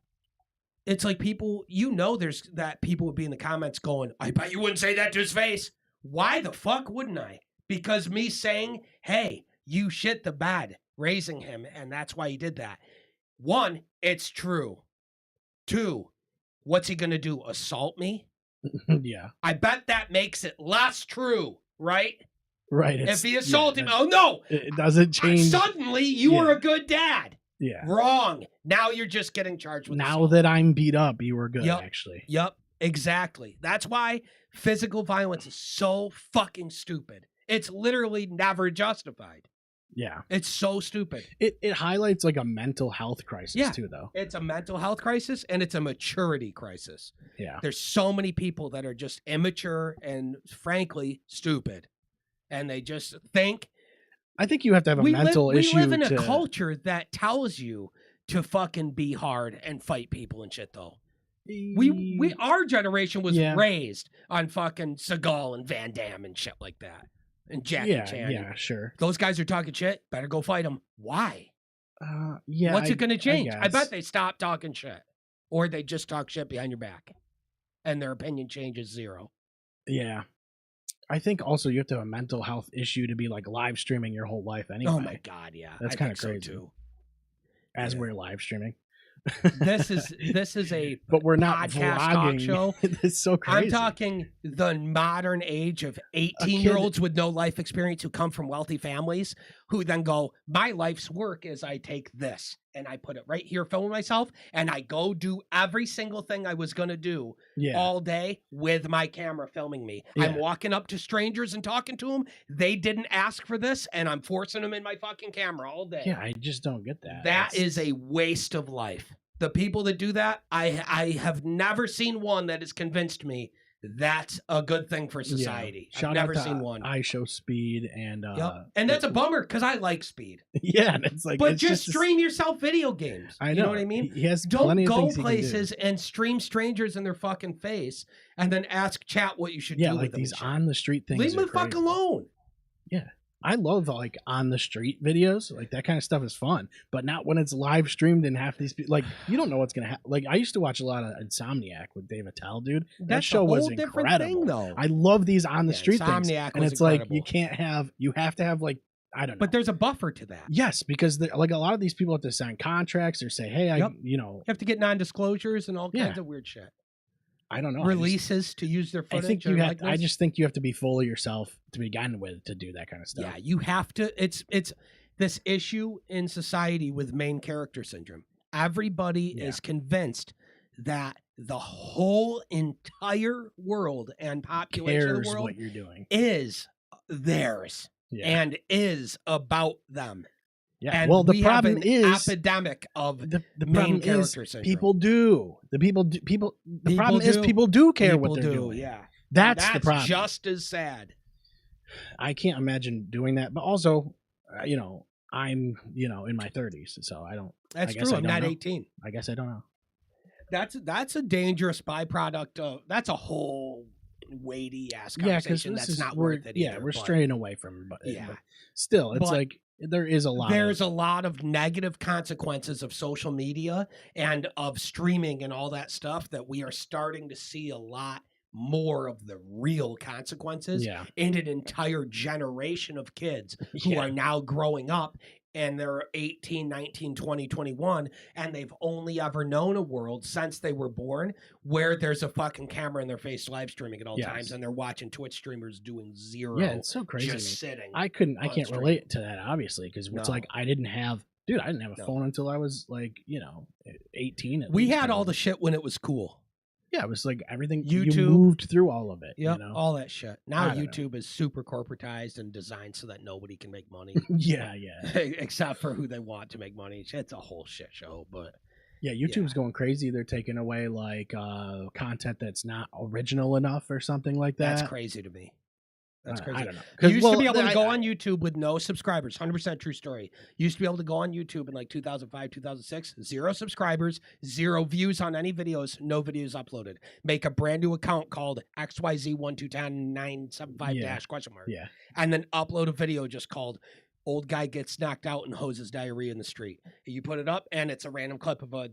It's like people, there's that people would be in the comments going, I bet you wouldn't say that to his face. Why the fuck wouldn't I? Because me saying, hey, you shit the bed, raising him, and that's why he did that. 1, it's true. 2, what's he going to do? Assault me? Yeah. I bet that makes it less true, right? Right. If he assaulted me, oh no. It doesn't change. Suddenly, you were a good dad. Yeah. Wrong. Now you're just getting charged with Now assault. that I'm beat up, you were good, Yep. actually. Yep, exactly. That's why physical violence is so fucking stupid. It's literally never justified. Yeah. It's so stupid. It highlights like a mental health crisis too, though. It's a mental health crisis and it's a maturity crisis. Yeah. There's so many people that are just immature and frankly stupid. And they just think I think you have to have a mental issue. We live in a culture that tells you to fucking be hard and fight people and shit though. Our generation was raised on fucking Seagal and Van Damme and shit like that. And Jackie Chan. Yeah, sure. Those guys are talking shit. Better go fight them. Why? Yeah. What's it going to change? I bet guess. they stop talking shit. Or they just talk shit behind your back. And their opinion changes 0. Yeah. I think also you have to have a mental health issue to be like live streaming your whole life anyway. Oh my God, yeah. That's kind of crazy. So too. As we're live streaming. This is a but we're not podcast vlogging. talk show. It's so crazy. I'm talking the modern age of 18-year-olds with no life experience who come from wealthy families who then go, my life's work is I take this and I put it right here, film myself, and I go do every single thing I was going to do all day with my camera filming me. I'm walking up to strangers and talking to them. They didn't ask for this, and I'm forcing them in my fucking camera all day. Yeah, I just don't get that. That is a waste of life. The people that do that, I have never seen one that has convinced me that's a good thing for society. I've never seen one. I Show Speed and and that's a bummer because I like Speed. Yeah, and it's like, but it's just stream yourself video games. I know. You know what I mean? He has Don't plenty of go things he can do. places and stream strangers in their fucking face and then ask chat what you should do. Yeah, with like them these and shit. on the street things. Leave me the fuck alone. Yeah. I love like on the street videos. Like that kind of stuff is fun, but not when it's live streamed and half these people, like you don't know what's gonna happen. Like I used to watch a lot of Insomniac with Dave Attell, dude. That show was incredible. Thing, though. I love these on the street things, Insomniac and was it's incredible. like you have to have like I don't know. But there's a buffer to that. Yes, because like a lot of these people have to sign contracts or say, hey, you have to get non-disclosures and all kinds of weird shit. I don't know. Releases to use their footage. I think you have. I just think you have to be full of yourself to begin with to do that kind of stuff. Yeah, you have to. It's this issue in society with main character syndrome. Everybody is convinced that the whole entire world and population of the world what you're doing is theirs and is about them. Yeah. And well, the we problem have an is epidemic of the main problem character is syndrome. people do. The problem is people do care what they're doing. Yeah. That's the problem. Just as sad. I can't imagine doing that, but also, I'm, in my 30s, so I don't. That's I guess true. I I'm don't not know. 18. I guess I don't know. That's a dangerous byproduct of. That's a whole weighty ass conversation. That's not worth it. Yeah, either, we're but straying away from. But yeah. Still, it's But like there is a lot. There's a lot of negative consequences of social media and of streaming and all that stuff that we are starting to see a lot more of the real consequences in an entire generation of kids who are now growing up and they're 18, 19, 20, 21, and they've only ever known a world since they were born where there's a fucking camera in their face live streaming at all times and they're watching Twitch streamers doing zero. Yeah, it's so crazy. Just sitting. I can't relate to that, obviously, because it's like I didn't have a phone until I was like, 18. We had all the shit when it was cool. Yeah, it was like everything. YouTube, you moved through all of it. Yep, all that shit. Now YouTube is super corporatized and designed so that nobody can make money. yeah. Except for who they want to make money. It's a whole shit show, but yeah, YouTube's going crazy. They're taking away like content that's not original enough or something like that. That's crazy to me. That's crazy. I don't know. You used to be able to go on YouTube with no subscribers. 100% true story. You used to be able to go on YouTube in like 2005, 2006. 0 subscribers, 0 views on any videos, no videos uploaded. Make a brand new account called XYZ1210975 ? Yeah. And then upload a video just called old guy gets knocked out and hoses diarrhea in the street. You put it up, and it's a random clip of a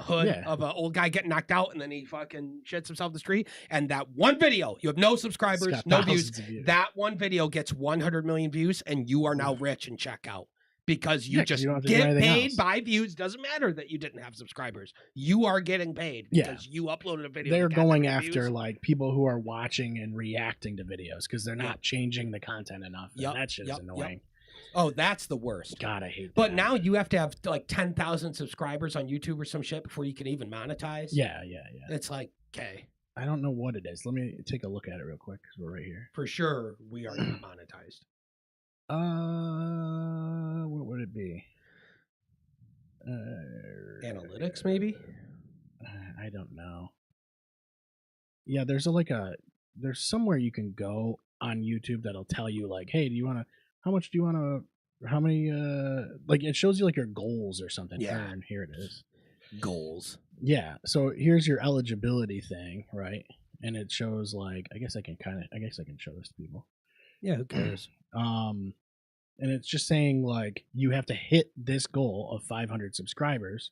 hood Yeah. of an old guy getting knocked out, and then he fucking shits himself in the street. And that one video, you have no It's subscribers, got no views. thousands of views. That one video gets 100 million views, and you are now rich and check out. Because you 'cause just you don't have to do get anything paid else. by views. Doesn't matter that you didn't have subscribers. You are getting paid Yeah. because you uploaded a video. They're that got going that many after views. like people who are watching and reacting to videos because they're not Yep. changing the content enough. And Yep, that shit is yep, yep. annoying. Oh, that's the worst. God, I hate But that. now you have to have like 10,000 subscribers on YouTube or some shit before you can even monetize. Yeah. It's like, okay, I don't know what it is. Let me take a look at it real quick because we're right here. for sure we are not monetized. What would it be? Analytics, maybe? I don't know. Yeah, there's there's somewhere you can go on YouTube that'll tell you like, hey, how many like it shows you like your goals or something. Yeah. And here it is. Goals. Yeah. So here's your eligibility thing, right? And it shows like I guess I can show this to people. Yeah, who cares? And it's just saying like you have to hit this goal of 500 subscribers,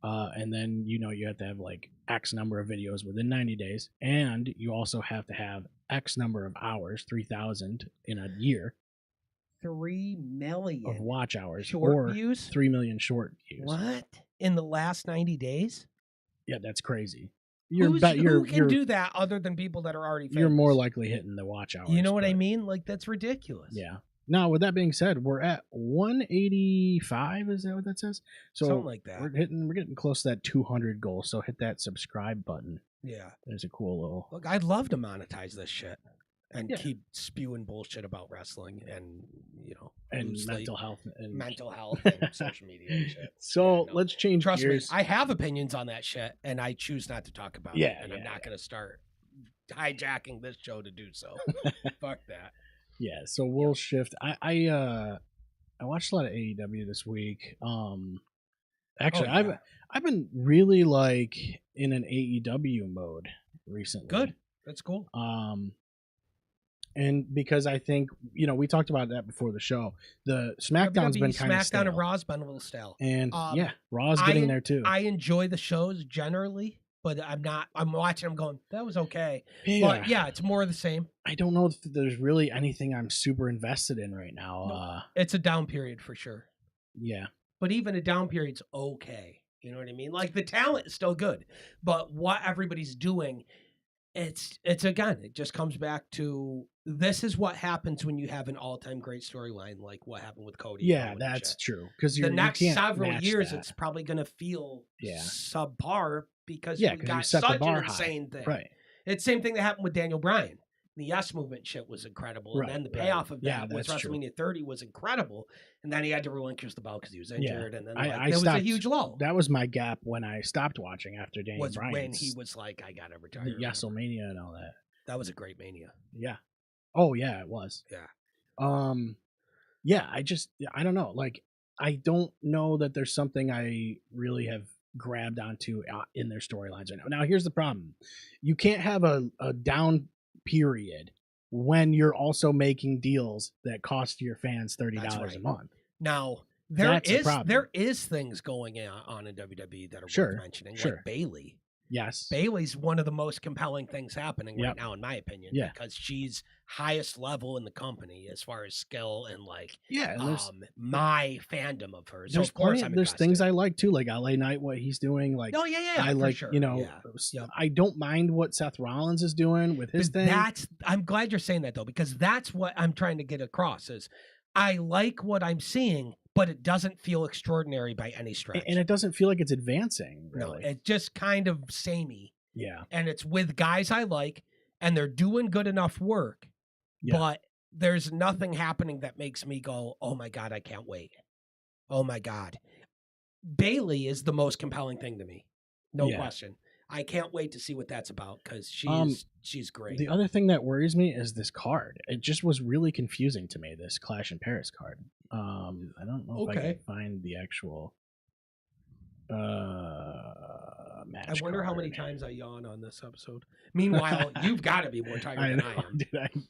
and then you have to have like X number of videos within 90 days, and you also have to have X number of hours, 3,000 in a year 3 million of watch hours, short or views? 3 million short views. What? In the last 90 days? Yeah, that's crazy. Who can do that other than people that are already famous? You're more likely hitting the watch hours. You know what I but- mean? Like, that's ridiculous. Yeah. Now, with that being said, we're at 185. Is that what that says? So Something like that. we're getting close to that 200 goal. So hit that subscribe button. Yeah. There's a cool little. Look, I'd love to monetize this shit and Yeah. keep spewing bullshit about wrestling and, And loosely mental health and mental health and social media and shit. So Yeah, no. let's change Trust gears. me, I have opinions on that shit, and I choose not to talk about Yeah, it. And I'm yeah, not going to start hijacking this show to do so. Fuck that. Yeah, so we'll shift. I watched a lot of AEW this week. Actually, Oh, yeah. I've been really like in an AEW mode recently. Good. That's cool. And because I think we talked about that before the show. The SmackDown's been kind of SmackDown stale. and Raw's been a little stale. And Um, yeah, Raw's getting I- there too. I enjoy the shows generally, but I'm watching them going, that was okay. yeah, But yeah, it's more of the same. I don't know if there's really anything I'm super invested in right now. No. It's a down period for sure. Yeah, But even a down period's okay. You know what I mean? Like the talent is still good, but what everybody's doing, it's again, it just comes back to this is what happens when you have an all-time great storyline, like what happened with Cody. yeah, Rowan and that's shit. true. Because The next you can't several match years, that. it's probably going to feel Yeah. subpar because Yeah, we 'cause you got set the such bar an high. insane thing. Right. It's the same thing that happened with Daniel Bryan. The Yes Movement shit was incredible. Right, And then the right. payoff of Yeah, that was that's true. WrestleMania 30 was incredible. And then he had to relinquish the belt because he was Yeah. injured. And then I there was a stopped- huge lull. That was my gap when I stopped watching after Daniel Was Bryan's when he was like, I got to retire. the Yesomania and all that. That was a great Mania. Yeah. Oh yeah, it was. Yeah. Yeah, I don't know. Like, I don't know that there's something I really have grabbed onto in their storylines right now. Now, here's the problem: you can't have a down period when you're also making deals that cost your fans $30 That's a right. month. Now, That's a problem. there is things going on in WWE that are Sure, worth mentioning. sure. Like Bailey. Yes. Bailey's one of the most compelling things happening right Yep. now, in my opinion, Yeah. because she's highest level in the company as far as skill and like Yeah, and there's my fandom of her. So there's of course plenty- I'm there's things invested. I like too, like LA Knight, what he's doing. Like, Oh yeah, I for like, sure. yeah. Yep. I don't mind what Seth Rollins is doing with his But thing. I'm glad you're saying that though, because that's what I'm trying to get across is I like what I'm seeing, but it doesn't feel extraordinary by any stretch. And it doesn't feel like it's advancing, no, really. it's just kind of samey. Yeah. And it's with guys I like, and they're doing good enough work, Yeah. but there's nothing happening that makes me go, oh my God, I can't wait. Oh my God. Bailey is the most compelling thing to me. No Yeah. question. I can't wait to see what that's about because she's great. The other thing that worries me is this card. It just was really confusing to me, this Clash in Paris card. I don't know if I Okay. can find the actual match. I wonder how many card. times I yawn on this episode. Meanwhile, you've got to be more tired I than know, I am. dude.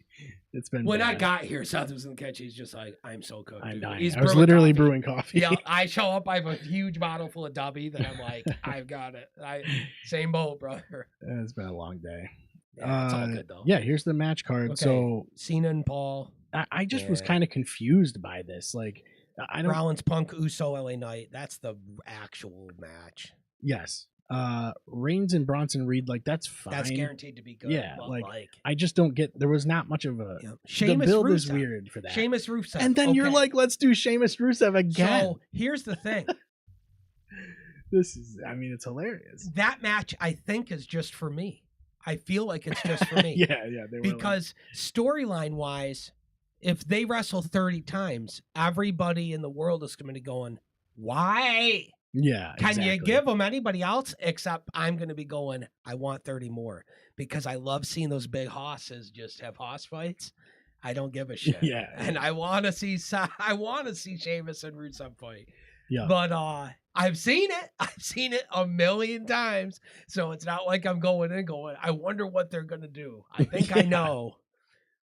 It's been When I bad. got here, Seth was in the kitchen. He's just like, I'm so cooked. I'm dude." dying. He's I was brewing literally coffee. brewing coffee. Yeah, I show up. I have a huge bottle full of Dubby that I'm like, I've got it. Same boat, brother. It's been a long day. Yeah, it's all good though. Yeah, here's the match card. Okay. So Cena and Paul, I just was Yeah. kind of confused by this. Like, I don't. Rollins, Punk, Uso, LA Knight. That's the actual match. Yes. Reigns and Bronson Reed, like that's fine. That's guaranteed to be good. Yeah, but like, I just don't get. There was not much of a. yeah. The Sheamus build Rusev. is weird for that. Sheamus Rusev. and then you're okay. like, let's do Sheamus Rusev again. So here's the thing. This is. I mean, it's hilarious. That match, I think, is just for me. I feel like it's just for me. yeah. They were Because storyline wise, if they wrestle 30 times, everybody in the world is going to be going, why? yeah. Can you exactly. give them anybody else? Except I'm going to be going, I want 30 more. Because I love seeing those big hosses just have hoss fights. I don't give a shit. Yeah. And I want to see Sheamus and Rusev fight. Yeah. But I've seen it. I've seen it a million times. So it's not like I'm going in going, I wonder what they're going to do. I think I Yeah. know.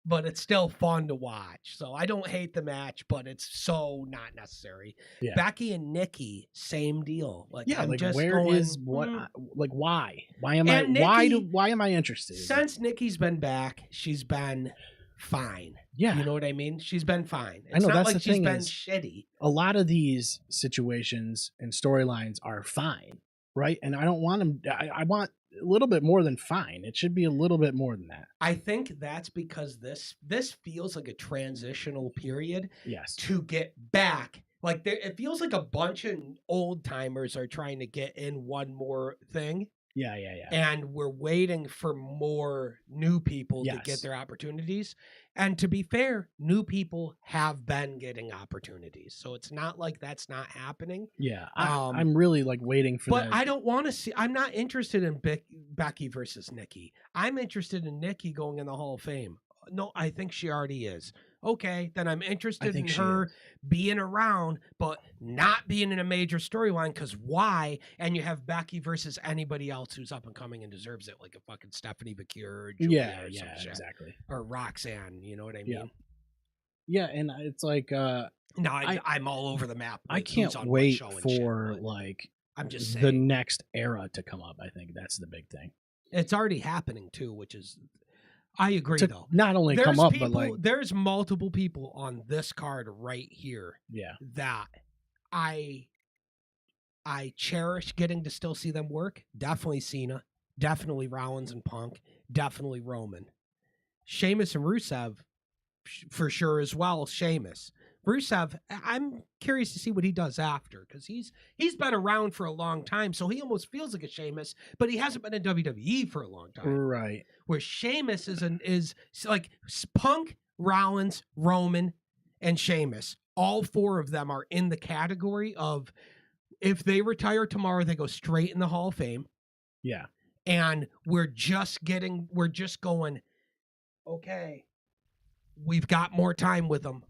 But it's still fun to watch. So I don't hate the match, but it's so not necessary. Yeah. Becky and Nikki, same deal. Like, Yeah, I'm like just where going, is what? "Hmm." Like why? Why am And why am I interested? Since Nikki's been back, she's been fine. Yeah, You know what I mean? She's been fine. I It's know, not that's like the she's thing been is- shitty. a lot of these situations and storylines are fine, right? And I don't want them. I want a little bit more than fine. It should be a little bit more than that. I think that's because this feels like a transitional period Yes. to get back. Like it feels like a bunch of old timers are trying to get in one more thing, Yeah. and we're waiting for more new people to Yes. get their opportunities. And to be fair, new people have been getting opportunities, so it's not like that's not happening. Yeah. Um, I'm really like waiting for But that. I don't want to see. I'm not interested in Becky versus Nikki. I'm interested in Nikki going in the Hall of Fame. No, I think she already is. Okay, then I'm interested in think she her is. being around, but not being in a major storyline. Because why? And you have Becky versus anybody else who's up and coming and deserves it, like a fucking Stephanie Bakir or Julia or some shit. exactly. Or Roxanne. You know what I Yeah. mean? Yeah, and it's like No, I'm all over the map. I with who's can't on what wait show and shit, for but like I'm just the saying. next era to come up. I think that's the big thing. It's already happening too, which is, I agree To though. not only There's come up, people, but like there's multiple people on this card right here yeah, that I cherish getting to still see them work. Definitely Cena, definitely Rollins and Punk, definitely Roman. Sheamus and Rusev for sure as well. Sheamus. Rusev, I'm curious to see what he does after, because he's been around for a long time, so he almost feels like a Sheamus, but he hasn't been in WWE for a long time. right. Where Sheamus is like Punk, Rollins, Roman, and Sheamus. All four of them are in the category of, if they retire tomorrow, they go straight in the Hall of Fame. Yeah, And we're just going, okay, we've got more time with them.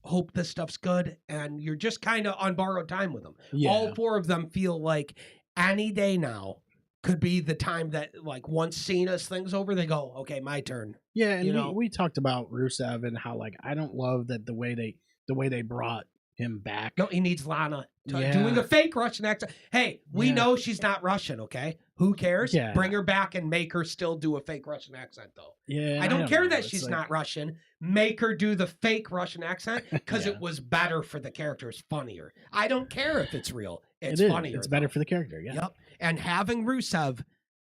Hope this stuff's good. And you're just kind of on borrowed time with them. yeah. All four of them feel like any day now could be the time that, like, once Cena's thing's over, they go, okay, my turn. Yeah, and you know? we talked about Rusev and how like I don't love that the way they brought him back. No, he needs Lana Yeah. doing a fake Russian accent. Hey, we Yeah. know she's not Russian, okay? Who cares? Yeah. Bring her back and make her still do a fake Russian accent, though. Yeah, I don't care know. that It's she's like- not Russian. Make her do the fake Russian accent because Yeah. it was better for the character. It's funnier. I don't care if it's real. It's It is. funnier. It's better though. for the character. Yeah. Yep. And having Rusev,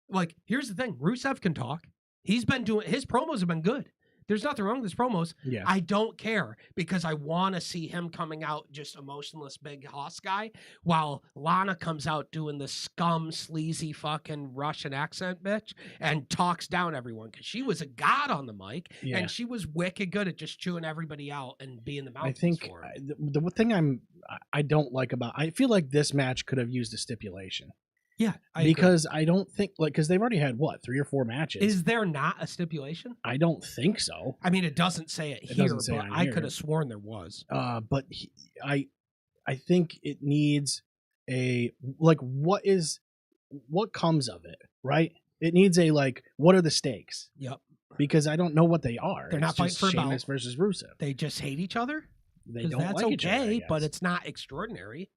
like, here's the thing: Rusev can talk. He's been doing his promos have been good. There's nothing wrong with his promos. Yeah. I don't care because I want to see him coming out just emotionless big hoss guy, while Lana comes out doing the scum sleazy fucking Russian accent bitch and talks down everyone because she was a god on the mic Yeah. and she was wicked good at just chewing everybody out and being the I mouthpiece think for him. the thing I don't like about I feel like this match could have used a stipulation Yeah, I agree. because I don't think like because they've already had what 3 or 4 matches. Is there not a stipulation? I don't think so. I mean, it doesn't say it, It here, doesn't say but on I here. could have sworn there was. But I think it needs a like what is what comes of it, right? It needs a like, what are the stakes? Yep. Because I don't know what they are. They're not It's just fighting for a belt. Sheamus versus Rusev. They just hate each other. They 'Cause don't that's like each other, I okay, but guess. it's not extraordinary.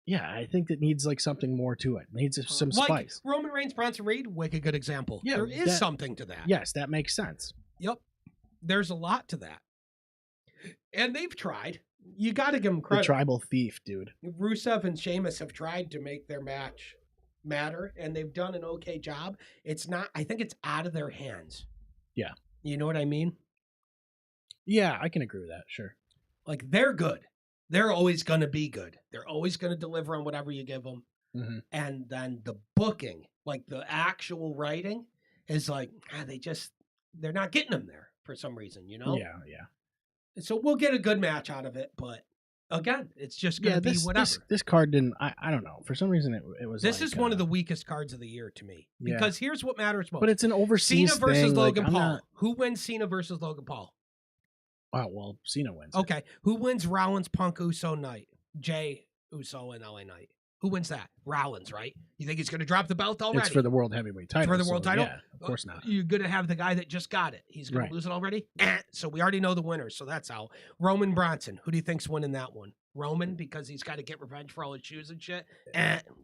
Yeah, I think it needs like something more to it. It needs some Like spice. Roman Reigns, Bronson Reed, wicked good example. Yeah, there is that- something to that. Yes, that makes sense. Yep. There's a lot to that. And they've tried. You got to give them The credit. tribal thief, dude. Rusev and Sheamus have tried to make their match matter, and they've done an okay job. It's not, I think it's out of their hands. Yeah. You know what I mean? Yeah, I can agree with that. Sure. Like, they're good. They're always going to be good. They're always going to deliver on whatever you give them. Mm-hmm. And then the booking, like the actual writing, is like, they're not getting them there for some reason, you know? Yeah, yeah. And so we'll get a good match out of it, but again, it's just going to be whatever. This card didn't. I don't know. For some reason, it was. This like, is one of the weakest cards of the year to me. Yeah. Because here's what matters most. But it's an overseas Cena versus thing. Logan like, Paul. I'm not- Who wins Cena versus Logan Paul? Oh well, Cena wins. Okay. Who wins Rollins, Punk, Uso, Knight? Jay, Uso, and LA Knight. Who wins that? Rollins, right? You think he's going to drop the belt already? It's for the world heavyweight title. For the world title? Yeah, of course not. You're going to have the guy that just got it. He's going Right. to lose it already? So we already know the winner, so that's out. Roman Bronson. Who do you think's winning that one? Roman, because he's got to get revenge for all his shoes and shit?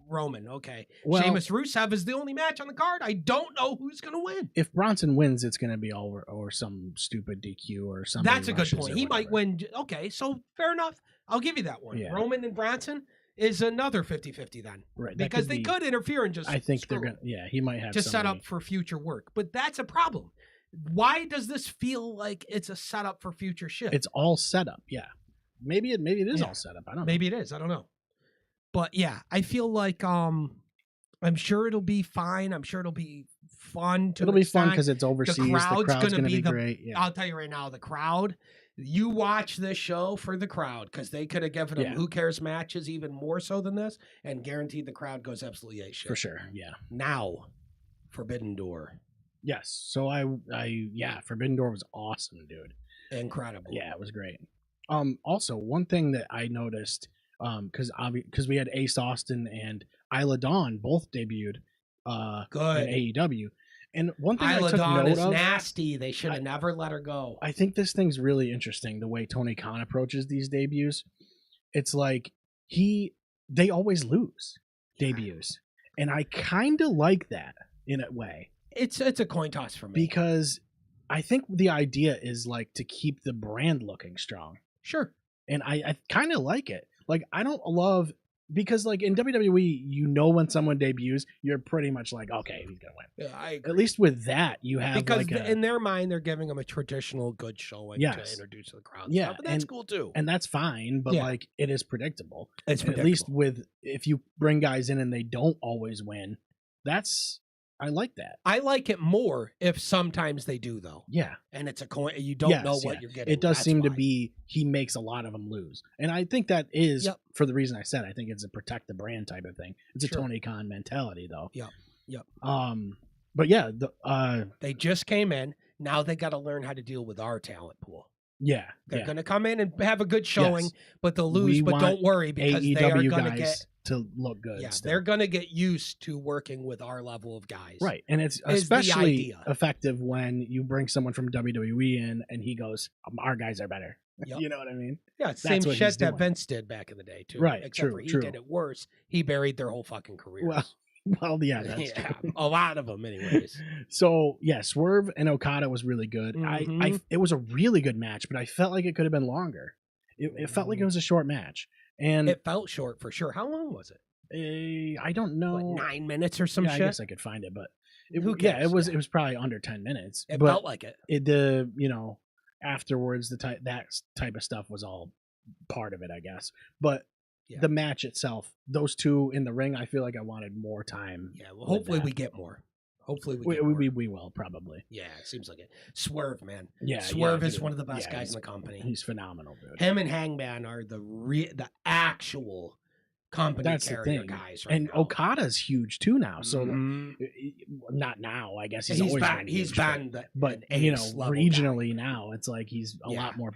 Roman, okay. Well, Sheamus Rusev is the only match on the card. I don't know who's going to win. if Bronson wins, it's going to be over or some stupid DQ or something. That's a good point. He might win. Okay, so fair enough. I'll give you that one. Yeah. Roman and Bronson is another 50-50 then. Right, that Because could they be- could interfere and just I think screw they're him. going. to Yeah, he might have Just set somebody- up for future work. But that's a problem. Why does this feel like it's a setup for future shit? It's all set up. Yeah, maybe it is Yeah. all set up. I don't know. Maybe it is. I don't know. But yeah, I feel like I'm sure it'll be fine. I'm sure it'll be fun. It'll be fun because it's overseas. The crowd's crowd's gonna going to be be the- great. Yeah. I'll tell you right now, the crowd. You watch this show for the crowd because they could have given them Yeah. Who Cares matches even more so than this, and guaranteed the crowd goes absolutely ape shit. For sure. Yeah. Now, Forbidden Door, Yes. So yeah, Forbidden Door was awesome, dude. incredible. Yeah, it was great. Also, one thing that I noticed, because we had Ace Austin and Isla Dawn both debuted Good. in AEW, and one thing I Isla took Dawn note is of, nasty. They should have never let her go. I think this thing's really interesting the way Tony Khan approaches these debuts. It's like they always lose debuts, and I kind of like that in a way It's a coin toss for me. because I think the idea is like to keep the brand looking strong. Sure. And I kind of like it. Like, I don't love, because like in WWE, you know, when someone debuts, you're pretty much like, okay, he's gonna win. Yeah, I agree. At least with that, you have because like in their mind, they're giving them a traditional good showing to Yes. introduce to the crowd. Yeah, But that's and- cool too. and that's fine, but Yeah. like it is predictable. It's And at least with if you bring guys in and they don't always win, I like that. I like it more if sometimes they do though, Yeah, and it's a coin. You don't Yes, know what yeah. you're getting. it does That's seem to why. be he makes a lot of them lose, and I think that is Yep. for the reason I said. I think it's a protect the brand type of thing. It's a Sure. Tony Khan mentality, though. Yep, yep. But yeah, They just came in. Now they got to learn how to deal with our talent pool. yeah, They're yeah. going to come in and have a good showing, Yes. but they'll lose. We But want don't worry because they are AEW going to guys get. to look good. Yeah, still. they're going to get used to working with our level of guys. right, and it's is the especially idea. effective when you bring someone from WWE in and he goes, "Our guys are better." Yep. You know what I mean? Yeah, it's the same That's what shit he's that doing. Vince did back in the day too. Right, Except true, for he true. did it worse. He buried their whole fucking career. Well, yeah, that's yeah, true. a lot of them, anyways. So yeah, Swerve and Okada was really good. Mhm. It was a really good match, but I felt like it could have been longer. It felt like it was a short match, and It felt short for sure. How long was it? I don't know. What, 9 minutes or some yeah, shit? I guess I could find it, but Who yeah, cares? it was probably under 10 minutes. It but felt like it. afterwards that type of stuff was all part of it, I guess. But Yeah. the match itself, those two in the ring, I feel like I wanted more time. Yeah, well, with hopefully that. we get more. Hopefully we We, get more. we will probably. Yeah, it seems like it. Swerve, man. Yeah, Swerve yeah, is dude. one of the best Yeah, guys he's- in the company. He's phenomenal, dude. Him and Hangman are the actual company That's the carrier thing. guys right And now. Okada's huge too now. So Mhm. not now, I guess he's, he's always been been he's huge, but- been the but an you know, ace level regionally now it's like he's a Yeah. lot more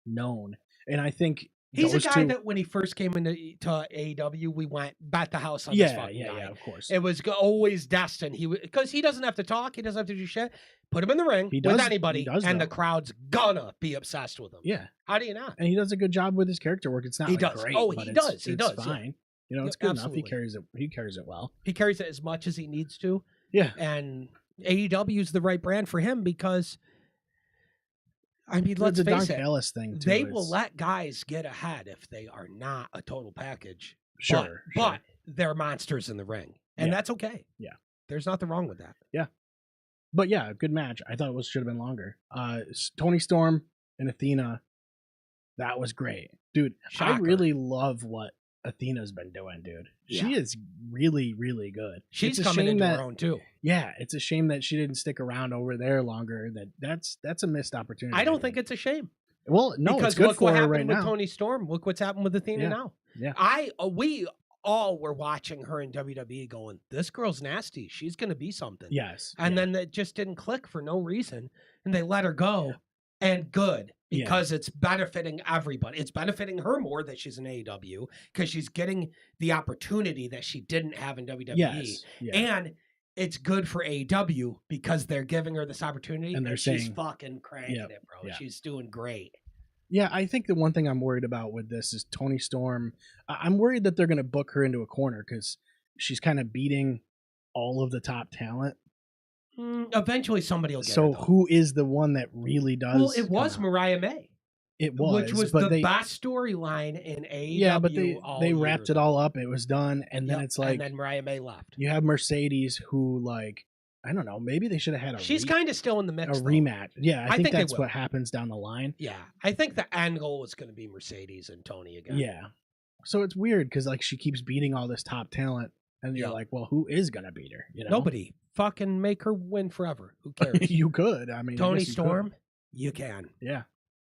known. And I think He's a those guy two, that when he first came into AEW, we went bet the house on this yeah, fucking guy. yeah, of course. It was always destined. Because he doesn't have to talk, he doesn't have to do shit. Put him in the ring He with does- anybody, he does, and the though. crowd's gonna be obsessed with him. Yeah, How do you not? and he does a good job with his character work. It's not He like does. great. Oh, but he it's- does. He it's does, yeah. fine. You know, Yeah, it's good absolutely. enough. He carries it well. He carries it as much as he needs to, Yeah, and AEW is the right brand for him because, I mean, let's the face Don it, Callis thing too. they will is- let guys get ahead if they are not a total package. sure, But they're monsters in the ring, and Yeah. that's okay. Yeah. There's nothing wrong with that. But yeah, good match. I thought it should have been longer. Tony Storm and Athena, that was great, dude. I Shocker. really love what Athena's been doing, dude. She Yeah. is really, really good. She's It's a coming shame into that, her own too. Yeah, it's a shame that she didn't stick around over there longer. That's a missed opportunity. I don't think it's a shame. Well, no, because it's good look for what her happened right with now. Tony Storm. Look what's happened with Athena Yeah. now. Yeah. We all were watching her in WWE going, this girl's nasty. She's going to be something. Yes, And yeah. then it just didn't click for no reason. And they let her go. And good. Yeah. Because it's benefiting everybody. It's benefiting her more that she's in AEW because she's getting the opportunity that she didn't have in WWE. Yes, yeah. And it's good for AEW because they're giving her this opportunity And they're she's saying- fucking cranking Yep, it, bro. yeah. She's doing great. Yeah, I think the one thing I'm worried about with this is Tony Storm. I'm worried that they're going to book her into a corner because she's kind of beating all of the top talent. Eventually somebody will get So her, though. who is the one that really does? Well, it was come out? Mariah May, It was, which was but the they, best storyline in AEW. yeah, but all they year. wrapped it all up. It was done, and then Yep, it's like and then Mariah May left. you have Mercedes, who like I don't know, maybe they should have had She's kind of still in the a mix. though. rematch. Yeah, I think they that's will. what happens down the line. Yeah, I think the end goal is going to be Mercedes and Tony again. Yeah, so it's weird because like she keeps beating all this top talent, and you're Yeah. like, well, who is gonna beat her? You know, Nobody. Fucking make her win forever. Who cares? you could. I mean, I Tony guess you could. Storm, you can. Yeah.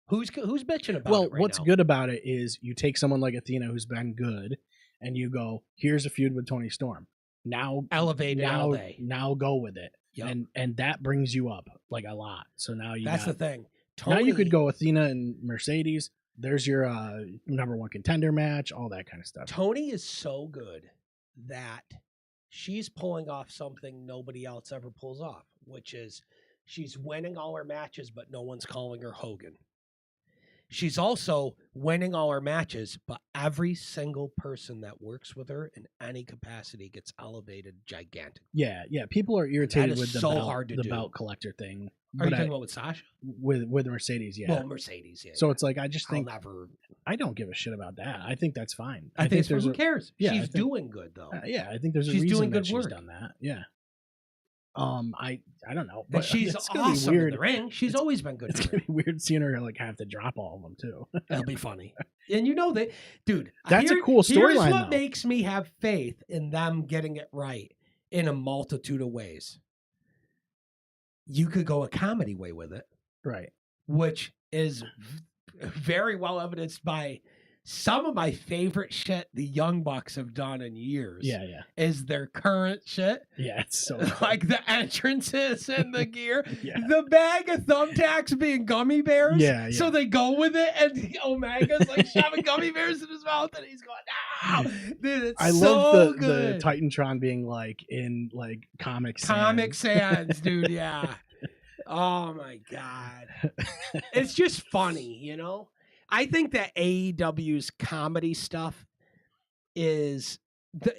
Who's bitching about Well, it right what's now? good about it is you take someone like Athena who's been good, and you go, here's a feud with Tony Storm. Now, Elevated all day. now go with it, Yep. and that brings you up like a lot. So now you That's got, the thing. now you could Tony- go Athena and Mercedes. There's your number one contender match, all that kind of stuff. Tony is so good that she's pulling off something nobody else ever pulls off, which is she's winning all her matches, but no one's calling her Hogan. She's also winning all her matches, but every single person that works with her in any capacity gets elevated gigantic. Yeah, people are irritated is with the so belt, hard to the do. belt collector thing. Are you but talking about with Sasha? with Mercedes? Yeah. Well, Mercedes, yeah. So it's like I just I'll think never. I don't give a shit about that. I think that's fine. I think there's who a, cares? yeah, I She's think- doing good though. yeah, I think there's a She's reason doing that good she's work. done that. Yeah. I don't know, But but she's it's gonna be awesome in weird. the ring. She's It's- always been good. It's in the gonna be weird seeing her like have to drop all of them too. That'll be funny. And you know that, dude. That's a cool Here's storyline, what though. makes me have faith in them getting it right in a multitude of ways. You could go a comedy way with it, Right. which is very well evidenced by some of my favorite shit the Young Bucks have done in years. Yeah. Is their current shit. Yeah. It's so Like the entrances and the gear. yeah. The bag of thumbtacks being gummy bears. Yeah, So yeah. they go with it, and Omega's like shoving gummy bears in his mouth, and he's going, "No, dude, it's I so love the good." Titantron being like in like Comic Comic Sans. Sans, dude. Yeah. Oh my god, it's just funny, you know. I think that AEW's comedy stuff is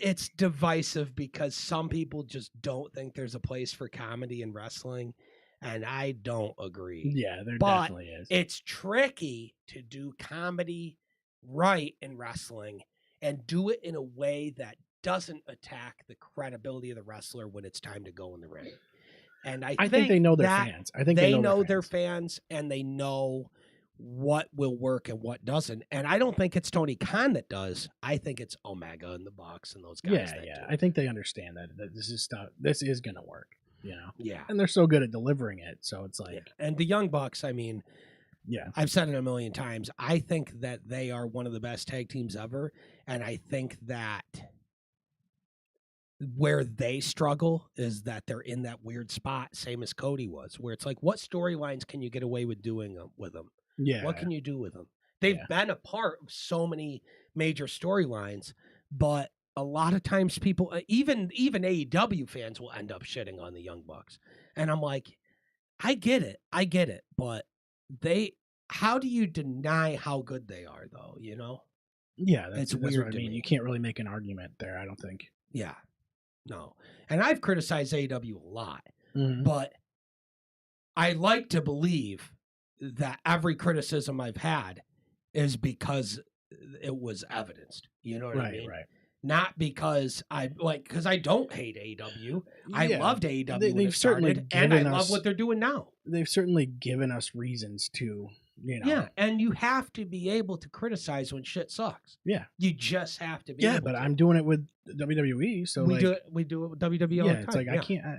it's divisive because some people just don't think there's a place for comedy in wrestling, and I don't agree. Yeah, there But definitely is. It's tricky to do comedy right in wrestling and do it in a way that doesn't attack the credibility of the wrestler when it's time to go in the ring. And I think they know their that fans. I think they know know their their fans and they know what will work and what doesn't. And I don't think it's Tony Khan that does. I think it's Omega and the Bucks and those guys. Yeah, that yeah. do I it. think they understand that this is stuff. This is gonna work. You know, Yeah. and they're so good at delivering it. So it's like, Yeah. And the Young Bucks, I mean, yeah, I've said it a million times. I think that they are one of the best tag teams ever. And I think that where they struggle is that they're in that weird spot, same as Cody was, where it's like, what storylines can you get away with doing with them? yeah. What can you do with them? They've Yeah. been a part of so many major storylines, but a lot of times people, even AEW fans, will end up shitting on the Young Bucks, and I'm like, I get it, but how do you deny how good they are, though? You know? Yeah, It's that's weird what I to mean. me. You can't really make an argument there, I don't think. Yeah, no. And I've criticized AEW a lot, Mhm. but I like to believe that every criticism I've had is because it was evidenced. You know what I Right, mean? right. Not because because I don't hate AEW. I Yeah, loved AEW when they've it certainly started, and I given love us- what they're doing now. They've certainly given us reasons to, Yeah, and you have to be able to criticize when shit sucks. Yeah. You just have to be Yeah, able but to. I'm doing it with WWE, so we like, do it with WWE all yeah, the time. it's like yeah. I can't, I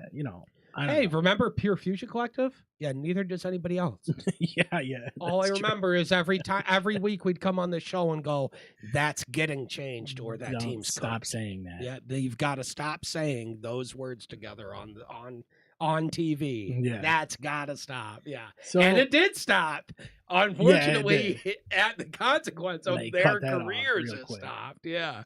don't Hey, know. remember Pure Fusion Collective? Yeah, neither does anybody else. yeah. All I that's true. remember is every week we'd come on the show and go, "That's getting changed," or "That Don't team's stop cooked." saying that. Yeah, you've got to stop saying those words together on TV. Yeah. That's got to stop. Yeah, So and it did stop. Unfortunately, at the consequence of They their cut that off careers, real it quick. stopped. Yeah.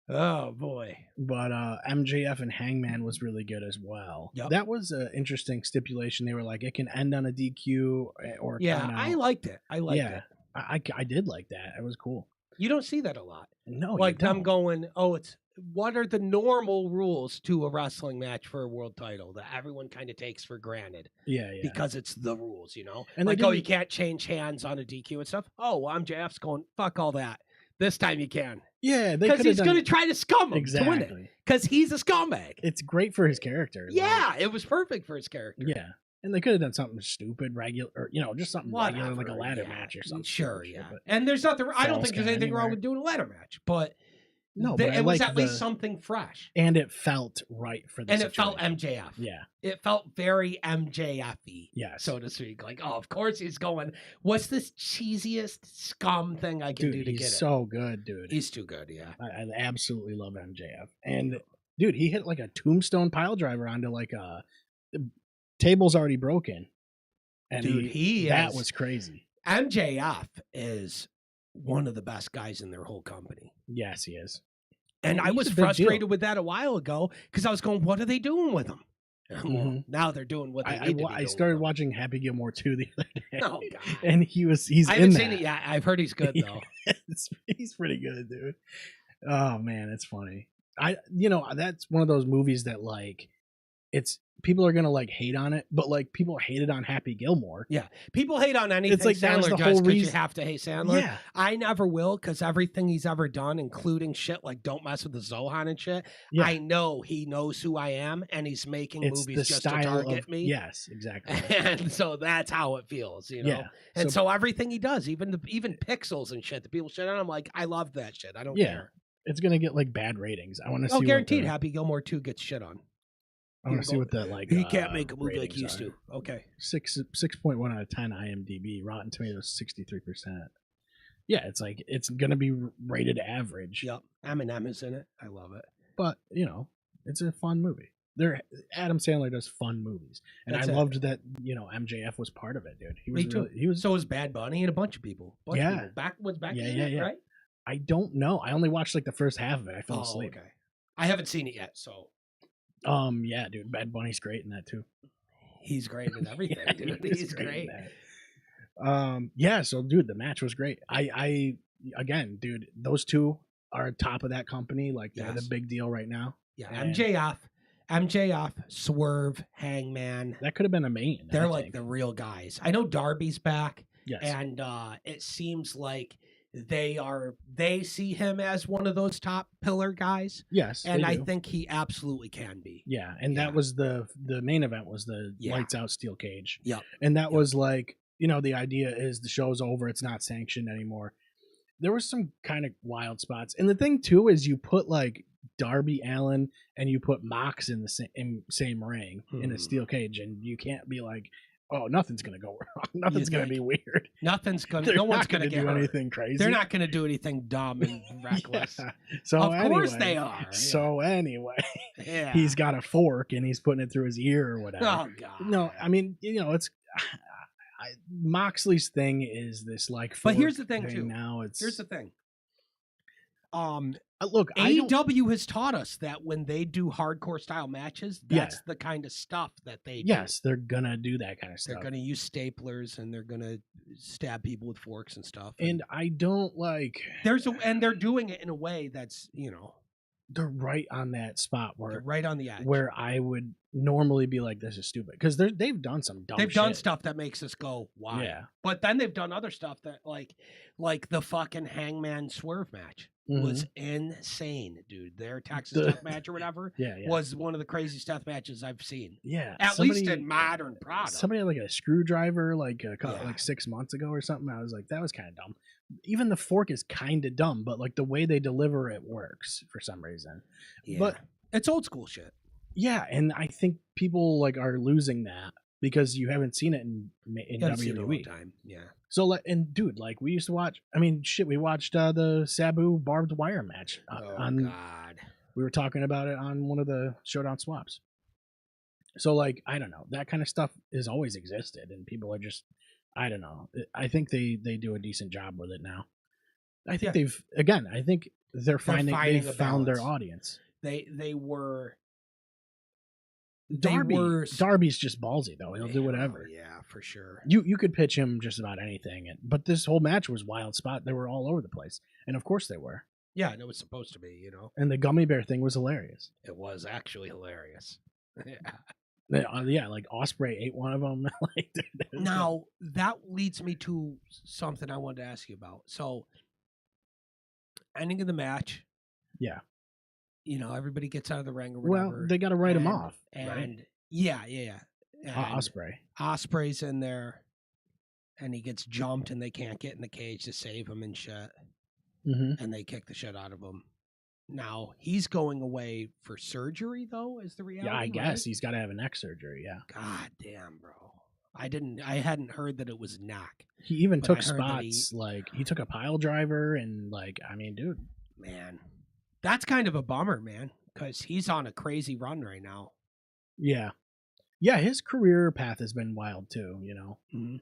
Oh boy. but MJF and Hangman was really good as well. Yep. That was an interesting stipulation. They were like, it can end on a DQ or Yeah, count I out. liked it. I liked Yeah. it. I did like that. It was cool. You don't see that a lot. No, Like you them don't. going, oh, it's what are the normal rules to a wrestling match for a world title that everyone kind of takes for granted Yeah. because it's the rules, you know? And they like, oh, you didn't- can't change hands on a DQ and stuff. Oh, well, MJF's going, fuck all that. This time you can. Yeah, they Because could he's have going done to try to scum him to win it. exactly. Because he's a scumbag. It's great for his character. like, Yeah, it was perfect for his character. yeah. And they could have done something stupid, regular, or just something regular, like a Whatever, ladder yeah. match or something. Sure, stupid, yeah. but- And there's nothing, I don't False think there's guy anything wrong anywhere. with doing a ladder match, but, No, but I it was like at least the- something fresh. and it felt right for the And it felt situation. MJF. Yeah. It felt very MJF-y, Yes. so to speak. Like, oh, of course he's going, what's this cheesiest scum thing I can Dude, do to he's get it? so good, dude. He's too good, yeah. I absolutely love MJF. And dude, he hit like a tombstone pile driver onto like a table's already broken. And Dude, that is, was crazy. MJF is one of the best guys in their whole company. Yes, he is. And He's I a was big deal. frustrated with that a while ago because I was going, what are they doing with him? Well, Mhm. now they're doing what they I need to be doing started with him. watching Happy Gilmore 2 the other day. Oh, God. And he's I in haven't that. seen it yet. I've heard he's good, though. He's pretty good, dude. Oh man, it's funny. That's one of those movies that like it's people are gonna like hate on it, but like people hated on Happy Gilmore. People hate on anything like that was Sandler the does whole because you reason- have to hate Sandler. Yeah. I never will because everything he's ever done, including shit like Don't Mess with the Zohan and shit, Yeah. I know he knows who I am and he's making It's movies the just to style target of me. yes, exactly. And so that's how it feels, you know? Yeah. And so everything he does, even Pixels and shit, the people shit on, I'm like, I love that shit. I don't Yeah. care. It's gonna get like bad ratings. I want to see. Oh, what guaranteed. the- Happy Gilmore 2 gets shit on. I want to see what the like. He can't make a movie like ratings he used are. to. Okay. 6.1 out of 10 IMDb. Rotten Tomatoes 63%. Yeah, it's like it's gonna be rated average. Yep. Eminem is in it. I love it. But it's a fun movie. Adam Sandler does fun movies, and That's I it. loved that. MJF was part of it, dude. He was Me too. really, he was. So was Bad Bunny and a bunch of people. Yeah. Was back Yeah, in yeah, it, yeah. right? I don't know. I only watched like the first half of it. I fell Oh, asleep. okay. I haven't seen it yet, so Yeah, dude. Bad Bunny's great in that too. he's great in everything, Yeah, dude. he was He's great. in that. Yeah. So, dude, the match was great. I again, dude, those two are top of that company. Like they're the Yes. big deal right now. Yeah, And- MJF, Swerve, Hangman. That could have been a main. They're I like think. the real guys. I know Darby's back, yes. and it seems like they see him as one of those top pillar guys, Yes. and they I do. think he absolutely can be. Yeah, and Yeah. that was the main event was the Yeah. lights out steel cage. Yep. And that was like, the idea is the show's over, it's not sanctioned anymore. There was some kind of wild spots. And the thing too is you put like Darby Allin and you put Mox in the same ring in a steel cage, and you can't be like, oh, nothing's gonna go wrong. Nothing's gonna think? be weird. Nothing's gonna. They're No one's not gonna do get hurt. anything crazy. They're not gonna do anything dumb and reckless. Yeah. So Of course anyway, they are. So anyway, Yeah. he's got a fork and he's putting it through his ear or whatever. Oh God. No, I mean, it's Moxley's thing is this like. But here's fork the thing, too. Now it's Here's the thing. look. I don't, AEW has taught us that when they do hardcore style matches, that's Yeah. the kind of stuff that they do. yes, they're gonna do that kind of They're stuff. going to use staplers and they're going to stab people with forks and stuff. And I don't like. and they're doing it in a way that's, They're right on that spot they're where right on the edge. where I would normally be like, this is stupid, because they've done some dumb. They've done shit. stuff that makes us go, why? Yeah. But then they've done other stuff that like the fucking Hangman Swerve match was insane, dude. Their Texas The- Death match or whatever Yeah, yeah. was one of the craziest death matches I've seen. Yeah, At least in modern product. Somebody had like a screwdriver like Yeah. like 6 months ago or something. I was like, that was kind of dumb. Even the fork is kind of dumb, but like the way they deliver it works for some reason. Yeah. But it's old school shit. yeah, and I think people like are losing that because you haven't seen it in You haven't seen it all the WWE. time. Yeah. So like, and dude, like we used to watch. I mean, shit, we watched the Sabu barbed wire match Oh on. God. We were talking about it on one of the Showdown swaps. So like, I don't know, that kind of stuff has always existed, and people are just, I don't know. I think they do a decent job with it now. I think I think they're finding finding they've a found their balance. audience. They were Darby's just ballsy though. He'll do whatever. Yeah, for sure. You could pitch him just about anything, but this whole match was wild spot. They were all over the place, and of course they were. Yeah, and it was supposed to be, And the gummy bear thing was hilarious. It was actually hilarious. Yeah. Yeah, like Osprey ate one of them. Like, Now, that leads me to something I wanted to ask you about. So, ending of the match. Yeah. Everybody gets out of the ring or well, whatever. they got to write him and- off. And right? yeah. And Osprey. Osprey's in there, and he gets jumped, and they can't get in the cage to save him and shit. Mm-hmm. And they kick the shit out of him. Now he's going away for surgery, though. Is the reality? Yeah, I guess right? he's got to have a neck surgery. Yeah. God damn, bro. I hadn't heard that it was neck. He even But took I heard that spots. Like he took a pile driver, and like, I mean, dude. Man, that's kind of a bummer, man, because he's on a crazy run right now. Yeah. Yeah, his career path has been wild too. Mm-hmm.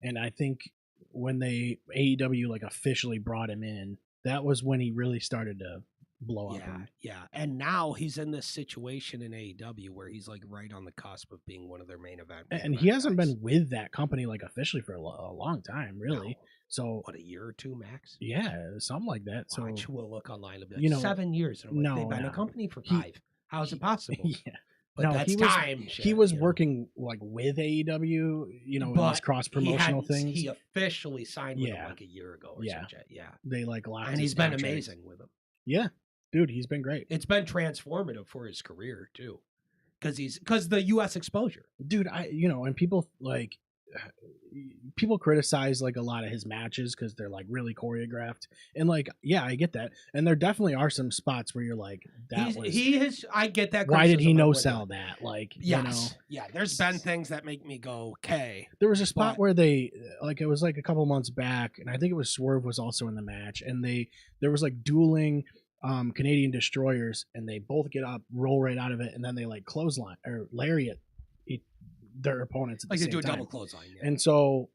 And I think when AEW like officially brought him in, that was when he really started to blow up. Yeah. And now he's in this situation in AEW where he's like right on the cusp of being one of their main event. And he hasn't been with that company like officially for a long time, really. No. So What, a year or two max? yeah, something like that. So Watch, we'll look online. It'll be like 7 years. And I'm like, they've been no. a company for He- 5. How is it possible? yeah. But No, that's he was- time. He shit, was you know? working like with AEW, in But these cross promotional he things. He officially signed with Yeah. them like a year ago or Yeah. some shit. Yeah. They like locked And his he's been contract. amazing with them. Yeah, dude, he's been great. It's been transformative for his career too, because the U.S. exposure. Dude, and people like people criticize like a lot of his matches because they're like really choreographed, and like, yeah, I get that, and there definitely are some spots where you're like, I get that. why did he criticism, I no would sell not. that? Like, Yes, yeah. There's been things that make me go, okay. there was a spot But- where they like, it was like a couple months back, and I think it was Swerve was also in the match, and there was like dueling Canadian destroyers, and they both get up, roll right out of it, and then they like clothesline or lariat their opponents at Like the they same do a time. double clothesline. Yeah. And so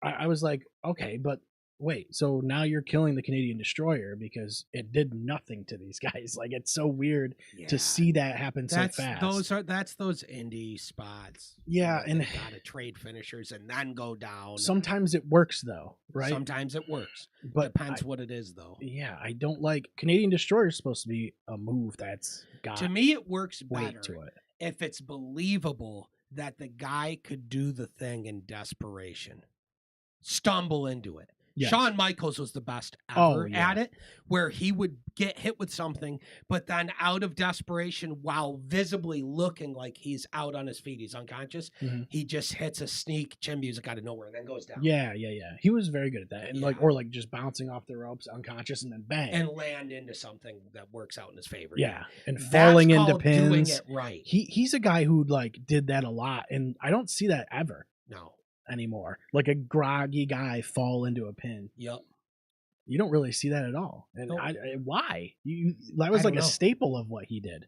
I was like, okay, but wait, so now you're killing the Canadian destroyer because it did nothing to these guys. Like, it's so weird to see that happen so fast. That's those indie spots. Yeah, and- they gotta trade finishers and then go down. Sometimes it works though, right? Sometimes it works. But Depends what it is, though. yeah, I don't like Canadian destroyer is supposed to be a move that's got To me, it works weight better to it. if it's believable that the guy could do the thing in desperation, stumble into it. Yes. Shawn Michaels was the best Oh, ever yeah. at it, where he would get hit with something, but then out of desperation, while visibly looking like he's out on his feet, he's unconscious, Mhm. he just hits a sneak chin music out of nowhere and then goes down. Yeah. He was very good at that, and Yeah. or like just bouncing off the ropes unconscious and then bang. And land into something that works out in his favor. yeah, and That's falling into called doing pins. it right. He's a guy who like did that a lot, and I don't see that ever No. anymore. Like a groggy guy fall into a pin. Yep. You don't really see that at all. And Nope. why? That was I like don't a know. staple of what he did.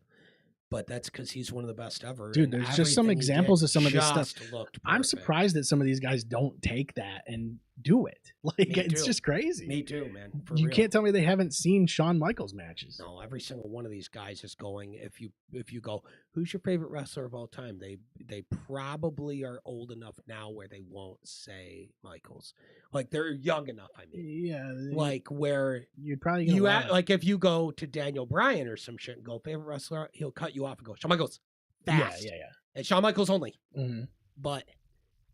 but that's because he's one of the best ever. Dude, and there's just some everything he examples did of some of this stuff. just looked I'm perfect. surprised that some of these guys don't take that and do it. Like, Me it's too. just crazy. Me too, man. For You real. can't tell me they haven't seen Shawn Michaels matches. No, every single one of these guys is going. If you go, who's your favorite wrestler of all time? They probably are old enough now where they won't say Michaels. Like they're young enough. I mean, Yeah, like where you'd probably get a you lot at, of- like if you go to Daniel Bryan or some shit and go favorite wrestler, he'll cut you off and go Shawn Michaels fast. Yeah. And Shawn Michaels only. Mhm. But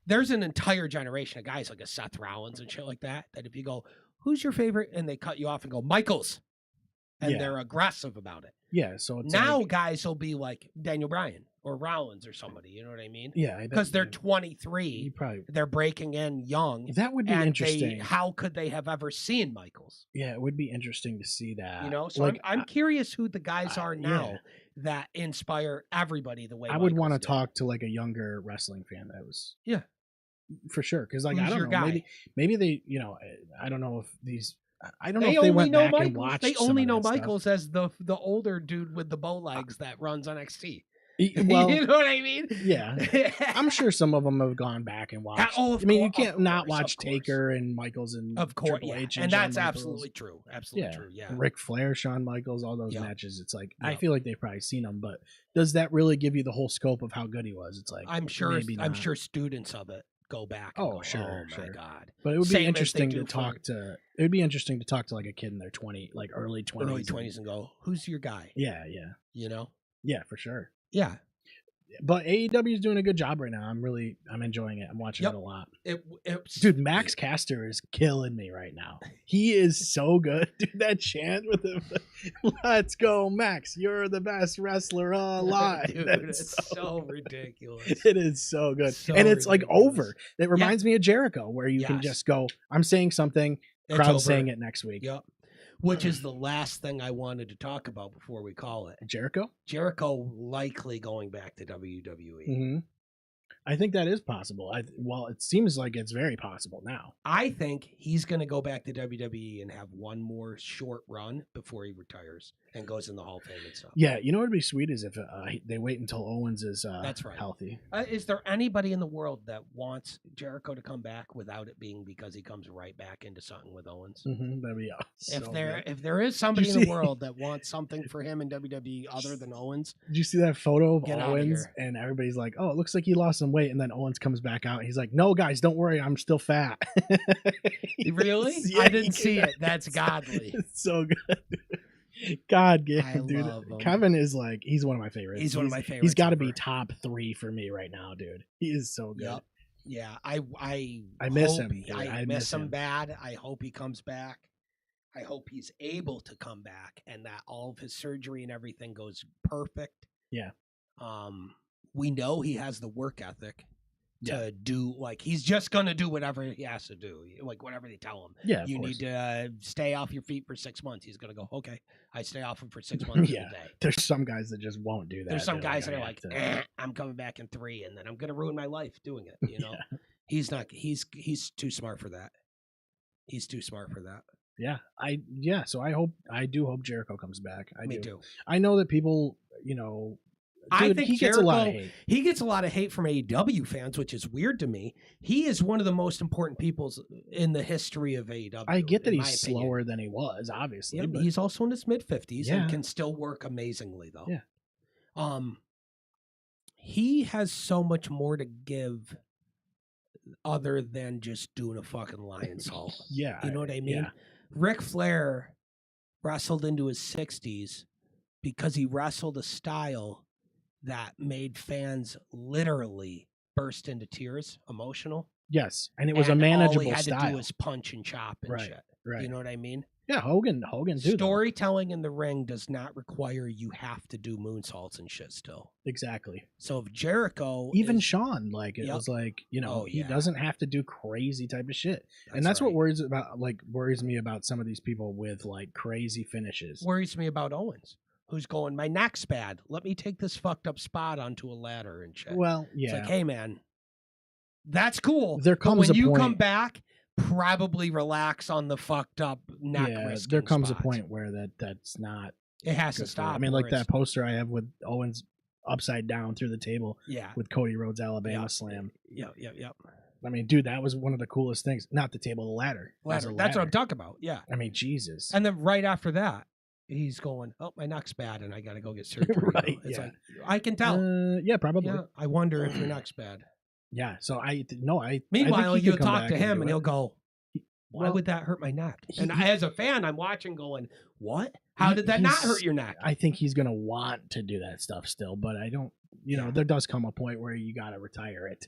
there's an entire generation of guys like a Seth Rollins and shit like that. That if you go, who's your favorite, and they cut you off and go Michaels, and Yeah. they're aggressive about it. Yeah, so it's Now like, guys will be like Daniel Bryan or Rollins or somebody. You know what I mean? yeah, I bet Because they're you 23, probably they're breaking in young. that would be And interesting. how could they have ever seen Michaels? Yeah, it would be interesting to see that. You know, so like, I'm curious who the guys are yeah. now that inspire everybody the way I would want to Michaels did. talk to like a younger wrestling fan that was for sure because like I Who's don't your know guy? maybe they I don't know if these I don't know They if they only went know back and Michaels. watched They some only of know that stuff. Michaels as the older dude with the bow legs that runs NXT. Well, you know what I mean? yeah, I'm sure some of them have gone back and watched. Oh, of I mean, you cour- can't of not course, watch of course. Taker and Michaels and Of course, Triple yeah. H And Shawn that's Michaels. absolutely true. Absolutely true. Yeah. Ric Flair, Shawn Michaels, all those Yep. matches. It's like I Yep. feel like they've probably seen them, but does that really give you the whole scope of how good he was? It's like I'm sure. maybe I'm not. sure students of it go back. And Oh, go, sure, Oh sure. my god. But it would Same be as they interesting do to talk for to. It would be interesting to talk to like a kid in their early 20s. Early 20s and go, who's your guy? Yeah, You know? yeah, for sure. Yeah. But AEW is doing a good job right now. I'm enjoying it. I'm watching Yep. it a lot. It's Dude, Max Caster is killing me right now. He is so good. Dude, that chant with him. Let's go, Max. You're the best wrestler alive. Dude, That's it's so ridiculous. It is so good. So and it's like ridiculous. over. It reminds me of Jericho, where you can Yes. just go, I'm saying something, It's crowd over. saying it next week. Yep. Which is the last thing I wanted to talk about before we call it. Jericho? Jericho likely going back to WWE. Hmm. I think that is possible. Well, it seems like it's very possible now. I think he's going to go back to WWE and have one more short run before he retires and goes in the Hall of Fame and stuff. Yeah, you know what would be sweet is if they wait until Owens is That's right. healthy. Is there anybody in the world that wants Jericho to come back without it being because he comes right back into something with Owens? That'd be awesome. If there is somebody in the see- world that wants something for him in WWE other than Owens, Did you see that photo of Get outta Owens? here. And everybody's like, "Oh, it looks like he lost some weight." And then Owens comes back out. And he's like, "No, guys, don't worry, I'm still fat." really? Yeah, I didn't he see came it. That's godly. It's so good. God, I dude. love him. Kevin is like, he's one of my favorites. He's one of my favorites. He's got to be ever. top 3 for me right now, dude. He is so good. Yep. Yeah, I miss hope- him, dude. I I miss miss him him. bad. I hope he comes back. I hope he's able to come back and that all of his surgery and everything goes perfect. Yeah. We know he has the work ethic Yeah. to do, like, he's just gonna do whatever he has to do, like whatever they tell him. Yeah, of You course. need to stay off your feet for 6 months. He's gonna go, okay, I stay off him for 6 months Yeah. a day. There's some guys that just won't do that. There's some They're guys that "I are have like, to-" I'm coming back in 3, and then I'm gonna ruin my life doing it. You know, he's not. He's too smart for that. He's too smart for that. Yeah. So I do hope Jericho comes back. I Me do. too. I know that people, I dude, think he gets a lot of Jericho- hate. He gets a lot of hate from AEW fans, which is weird to me. He is one of the most important people in the history of AEW. I get that in he's my opinion. slower than he was, obviously. Yeah, but he's also in his mid-50s Yeah. and can still work amazingly, though. Yeah. He has so much more to give other than just doing a fucking lion salt. yeah, You know what I mean? yeah. Ric Flair wrestled into his 60s because he wrestled a style that made fans literally burst into tears, emotional. Yes, and it was and a manageable all he had to style. do was punch and chop and Right, shit. right. You know what I mean? Yeah, Hogan too. though. Storytelling in the ring does not require you have to do moonsaults and shit still. Exactly. So if Jericho Even is, Sean, like it Yep. was like, Oh, he yeah. doesn't have to do crazy type of shit. And that's what right. worries me about some of these people with like crazy finishes. worries me about Owens, who's going, my neck's bad. Let me take this fucked up spot onto a ladder and shit. Well, It's yeah. like, hey man, that's cool. There But comes when a you point. come back, probably relax on the fucked up neck Yeah, risk. there and comes spots. a point where that's not It has to Good for it. stop. I mean, or like that it's- poster I have with Owens upside down through the table Yeah. with Cody Rhodes Alabama Yeah. Slam. Yep. I mean, dude, that was one of the coolest things. Not the table, the ladder. It was Ladder. a That's what I'm ladder. talking about. Yeah. I mean, Jesus. And then right after that, he's going, "Oh, my neck's bad, and I got to go get surgery." Right, It's yeah. like, I can tell. Yeah, probably. Yeah. I wonder if your neck's bad. Yeah. So I think Meanwhile, he you'll can come talk back to and him, do and it. he'll go, "Why Well, would that hurt my neck?" And he- as a fan, I'm watching, going, "What? How did that not he's- hurt your neck?" I think he's gonna want to do that stuff still, but I don't. Yeah. There does come a point where you got to retire it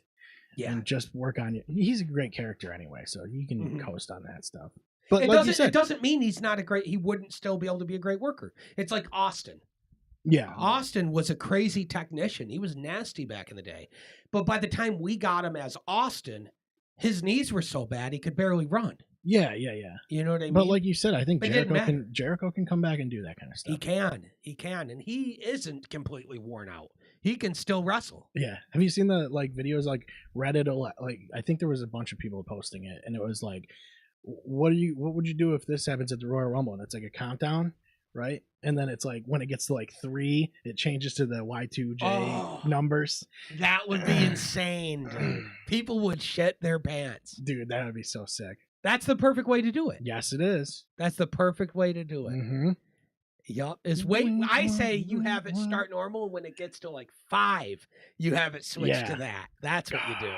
Yeah. and just work on it. He's a great character anyway, so you can Mhm. coast on that stuff. But It like you doesn't. said, It doesn't mean he's not a great. He wouldn't still be able to be a great worker. It's like Austin. yeah, Austin was a crazy technician. He was nasty back in the day, but by the time we got him as Austin, his knees were so bad he could barely run. yeah. You know what I mean? But like you said, I think It didn't Jericho can come back and do that kind of he stuff. can, and he isn't completely worn out. He can still wrestle. Yeah. Have you seen the like videos like Reddit? Like I think there was a bunch of people posting it, and it was like, what would you do if this happens at the Royal Rumble? And it's like a countdown, right? And then it's like when it gets to like 3, it changes to the Y2J Oh. numbers. That would be insane, dude. People would shit their pants. Dude, that would be so sick. That's the perfect way to do it. Yes, it is. That's the perfect way to do it. Mm-hmm. Yup. Is wait. I say you have it start normal. When it gets to like 5, you have it switch Yeah. to that. That's what you do.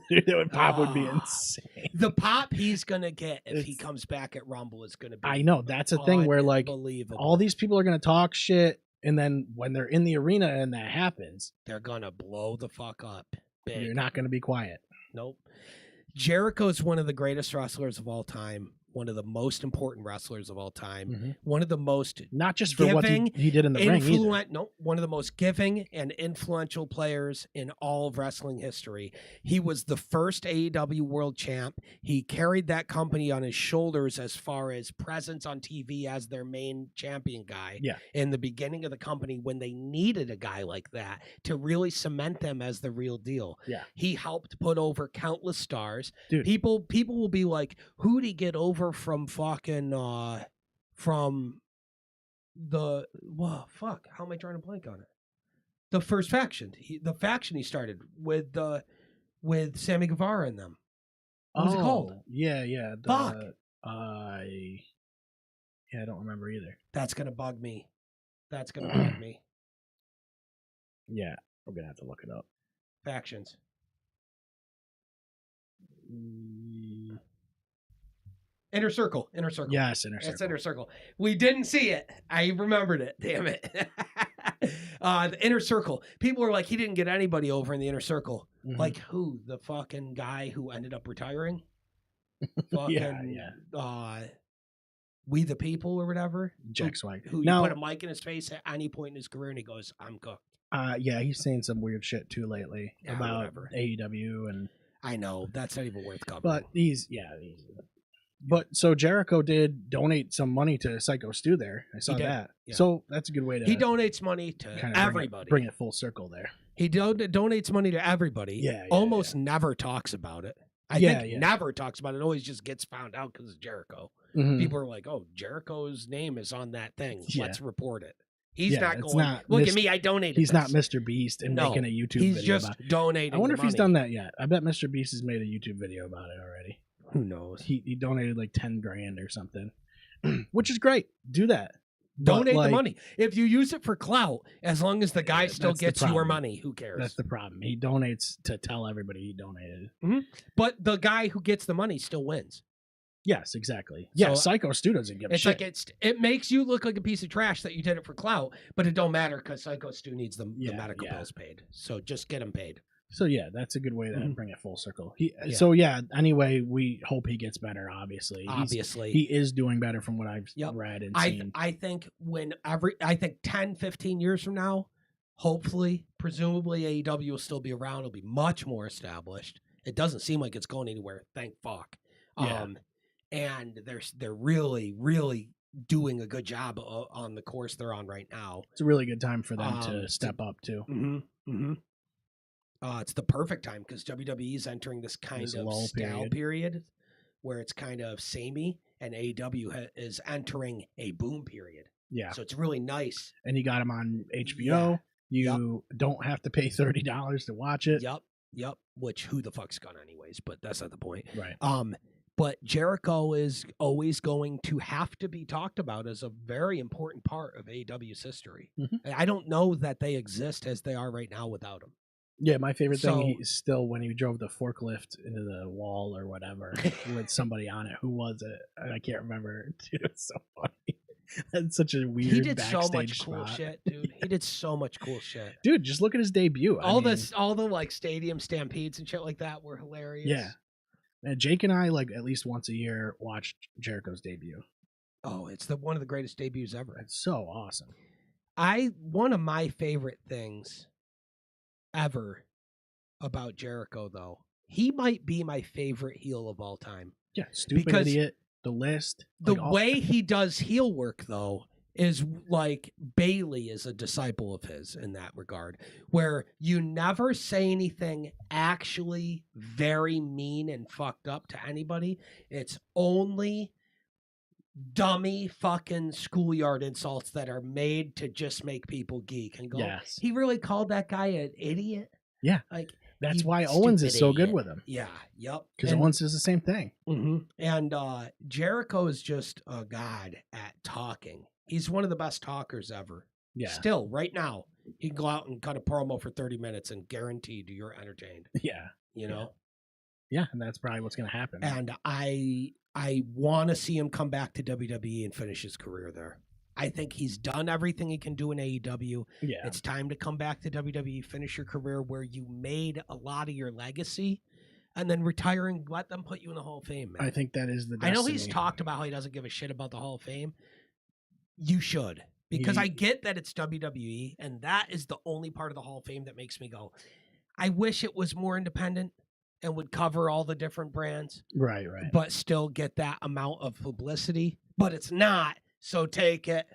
Dude, that would pop would be Oh. insane. The pop he's gonna get if he It's- comes back at Rumble is gonna be. I know that's a thing where like unbelievable. all these people are gonna talk shit, and then when they're in the arena and that happens, they're gonna blow the fuck up. Big. you're not gonna be quiet. Nope. Jericho's one of the greatest wrestlers of all time. One of the most important wrestlers of all time. Mhm. One of the most Not just for what Giving, he did in the ring either. one of the most giving and influential players in all of wrestling history. He was the first AEW world champ. He carried that company on his shoulders as far as presence on TV as their main champion guy. Yeah. In the beginning of the company when they needed a guy like that to really cement them as the real deal. Yeah. He helped put over countless stars. Dude. People will be like, who'd he get over from fucking from the fuck, how am I drawing a blank on it? The first faction. The faction he started with Sammy Guevara and them. What was it called? Yeah. Fuck. I don't remember either. That's gonna bug me. That's gonna bug me. Yeah, I'm gonna have to look it up. Factions. Inner Circle. Yes, Inner It's Circle. Inner Circle. We didn't see it. I remembered it. Damn it. The Inner Circle. People were like, he didn't get anybody over in the Inner Circle. Mhm. Like who? The fucking guy who ended up retiring? Yeah. We the People or whatever. Jack Swagger. Who you Now, put a mic in his face at any point in his career and he goes, I'm cooked. yeah, he's saying some weird shit too lately Yeah, about whatever. AEW and. I know. That's not even worth covering. But But so Jericho did donate some money to Psycho Stu there. I saw did, that. yeah. So that's a good way to he donates money to kind of everybody. bring it full circle there. He donates money to everybody. Yeah, Almost never talks about it. I think never talks about it. Always just gets found out because of Jericho. Mhm. People are like, "Oh, Jericho's name is on that thing. Yeah. Let's report it." He's Yeah, not it's going. not Look Mis- at me. I donated. He's not this." Mr. Beast and No, making a YouTube He's video just about it. donating. I wonder the if he's money. done that yet. I bet Mr. Beast has made a YouTube video about it already. Who knows? He donated like 10 grand or something, which is great. Do that. But, Donate like, the money. If you use it for clout, as long as the guy Yeah, still that's the gets your problem. money, who cares? That's the problem. He donates to tell everybody he donated. But the guy who gets the money still wins. Yes, exactly. Yeah, So, Psycho Stu doesn't give a It's shit. like it makes you look like a piece of trash that you did it for clout, but it don't matter because Psycho Stu needs the Yeah, medical yeah. bills paid. So just get him paid. So yeah, that's a good way to Mhm. bring it full circle. Yeah. So yeah. Anyway, we hope he gets better. Obviously, Obviously, he is doing better from what I've Yep. read and I seen. think I think 10, 15 years from now, hopefully, presumably AEW will still be around. It'll be much more established. It doesn't seem like it's going anywhere. Thank fuck. Yeah. And they're really, really doing a good job on the course they're on right now. It's a really good time for them to to- step up too. Mm-hmm. It's the perfect time because WWE is entering this kind This of lull stale period where it's kind of samey, and AEW is entering a boom period. Yeah. So it's really nice. And you got them on HBO. Yeah. You don't have to pay $30 to watch it. Yep. Which who the fuck's gonna anyways? But that's not the point. Right. But Jericho is always going to have to be talked about as a very important part of AEW's history. Mhm. I don't know that they exist as they are right now without him. Yeah, my favorite So- thing is still when he drove the forklift into the wall or whatever with somebody on it. Who was it? I can't remember. Dude, it's so funny. That's such a weird. He did so backstage much cool spot. shit, dude. He did so much cool shit. Dude, just look at his debut. All the like stadium stampedes and shit like that were hilarious. Yeah. And Jake and I, like, at least once a year, watched Jericho's debut. Oh, it's one of the greatest debuts ever. It's so awesome. One of my favorite things ever about Jericho, though, he might be my favorite heel of all time. Yeah, Stupid Because Idiot, The List. The like, way he does heel work, though, is like Bailey is a disciple of his in that regard, where you never say anything actually very mean and fucked up to anybody. It's only dummy fucking schoolyard insults that are made to just make people geek and go, Yes. he really called that guy an idiot? Yeah. Like, That's you why Owens is stupid so good idiot. with him. Yeah, yep. Because And- Owens does the same thing. And Jericho is just a god at talking. He's one of the best talkers ever. Yeah. Still, right now, he can go out and cut a promo for 30 minutes and guaranteed you're entertained. Yeah. You know? Yeah, and that's probably what's going to happen. And I want to see him come back to WWE and finish his career there. I think he's done everything he can do in AEW. Yeah. It's time to come back to WWE, finish your career where you made a lot of your legacy, and then retiring, let them put you in the Hall of Fame, man. I think that is the I know he's destiny. talked about how he doesn't give a shit about the Hall of Fame. You should. Because He- I get that it's WWE, and that is the only part of the Hall of Fame that makes me go, I wish it was more independent and would cover all the different brands, Right. but still get that amount of publicity. But it's not, so take it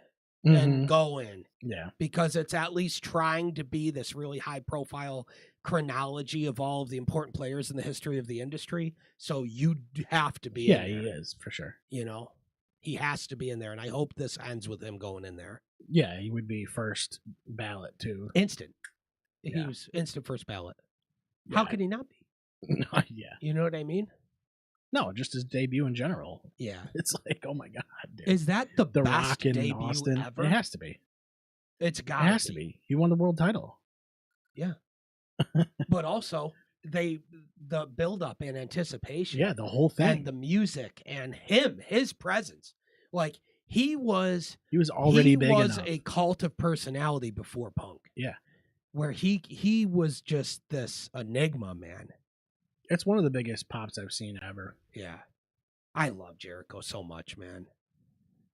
Mhm. and go in. Yeah. Because it's at least trying to be this really high profile chronology of all of the important players in the history of the industry. So you have to be Yeah, in he there. is, for sure. You know, he has to be in there, and I hope this ends with him going in there. Yeah, he would be first ballot, too. Instant. He Yeah. was instant first ballot. How Yeah. could he not be? Yeah. You know what I mean? No, just his debut in general. Yeah. It's like, oh my God, dude. Is that the The best Rock in debut Austin. ever? It has to be. It's It got has to be. He won the world title. But also, the build up and anticipation. Yeah, the whole thing. And the music and his presence. Like, he was He was already big was enough. a cult of personality before Punk. Yeah. Where he was just this enigma, man. It's one of the biggest pops I've seen ever. Yeah. I love Jericho so much, man.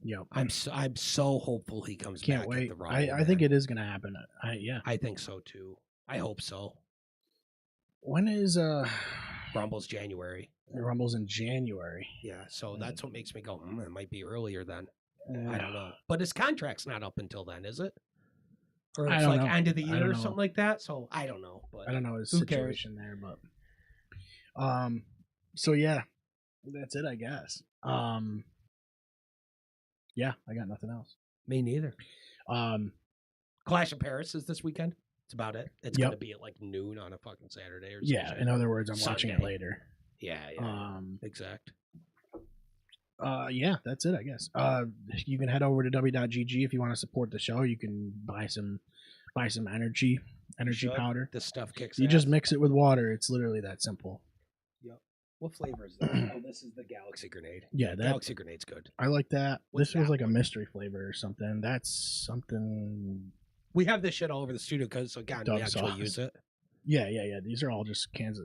Yep. I'm so hopeful he comes Can't back wait. at the Rumble. I think man. it is going to happen. Yeah. I think so too. I hope so. When is Rumble's January. the Rumble's in January? Yeah, so that's what makes me go, it might be earlier then. Uh, I don't know. But his contract's not up until then, is it? Or I it's don't like know. end of the I year don't or know. something like that. So I don't know. But I don't know his Who cares? situation there, but so yeah, that's it, I guess. Yeah, I got nothing else. me neither. Um, Clash of Paris is this weekend. That's about it. It's Yep. gonna be at like noon on a fucking Saturday or something. yeah. In other words, I'm watching it Sunday. later. Yeah. Exact. Yeah, that's it, I guess. You can head over to w.gg if you want to support the show. You can buy some energy should. powder. This stuff kicks. You just ass. mix it with water. It's literally that simple. What flavor is that? Oh, this is the Galaxy Grenade. Yeah, that Galaxy Grenade's good. I like that. What's This was that like a one? mystery flavor or something. That's something. We have this shit all over the studio because again, Dog we actually sauce. use it. Yeah. These are all just cans.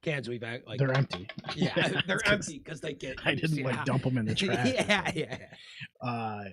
Cans we've had, like They're empty. yeah, they're It's 'cause empty because they get. I didn't used, like dump them in the trash. yeah.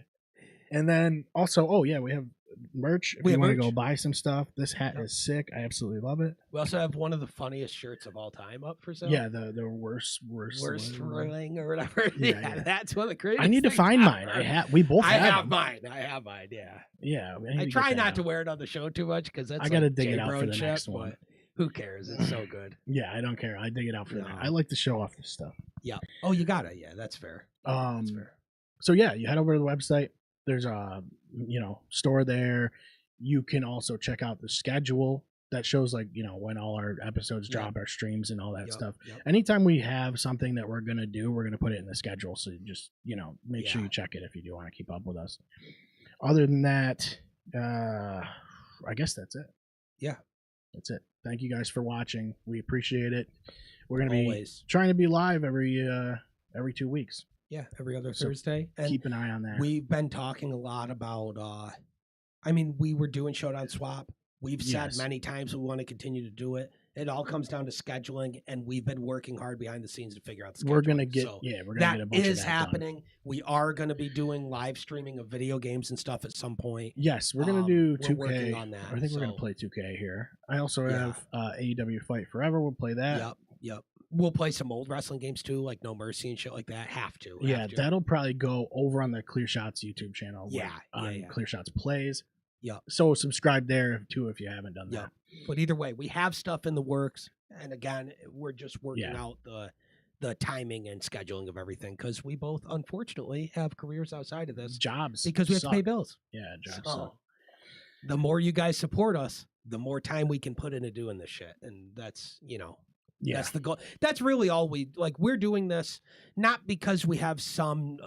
And then also, oh yeah, we have merch. If We you have want to merch. go buy some stuff, this hat Yep. is sick. I absolutely love it. We also have one of the funniest shirts of all time up for sale. Yeah, the worst Ring or whatever. Yeah, Yeah, yeah. that's one of the greatest. I need to things find mine. ever. We both I have them. mine. I have mine. Yeah. Yeah, we need I to try get not that to out. wear it on the show too much because that's I gotta like dig it out for J-Bro the shit, next one. but Who cares? It's so good. Yeah, I don't care. I dig it out for that. No. I like to show off this stuff. Yeah. Oh, you got it. Yeah, that's fair. That's fair. So yeah, you head over to the website. There's store there. You can also check out the schedule that shows like, when all our episodes drop, our streams and all that stuff. Yep. Anytime we have something that we're going to do, we're going to put it in the schedule. So just, make sure you check it if you do want to keep up with us. Other than that, I guess that's it. Yeah. That's it. Thank you guys for watching. We appreciate it. We're going to be Always. trying to be live every 2 weeks. Yeah, every other So Thursday. And keep an eye on that. we've been talking a lot about, we were doing Showdown Swap. We've said Yes. many times we want to continue to do it. It all comes down to scheduling, and we've been working hard behind the scenes to figure out the scheduling. We're gonna get So we're gonna that get a bunch is of that happening. done. We are going to be doing live streaming of video games and stuff at some point. Yes, we're gonna do we're 2K. working on that, I think we're gonna so- play 2K here. I also Yeah. have AEW Fight Forever. We'll play that. Yep. We'll play some old wrestling games too, like No Mercy and shit like that. Have to. That'll probably go over on the Clear Shots YouTube channel. On Clear Shots Plays. Yep. So subscribe there too if you haven't done Yeah. that. But either way, we have stuff in the works, and again, we're just working Yeah. out the timing and scheduling of everything because we both unfortunately have careers outside of this Jobs because we have to pay suck. bills. Yeah, jobs. So, suck. the more you guys support us, the more time we can put into doing this shit, and that's Yeah. that's the goal. That's really all we like. We're doing this not because we have some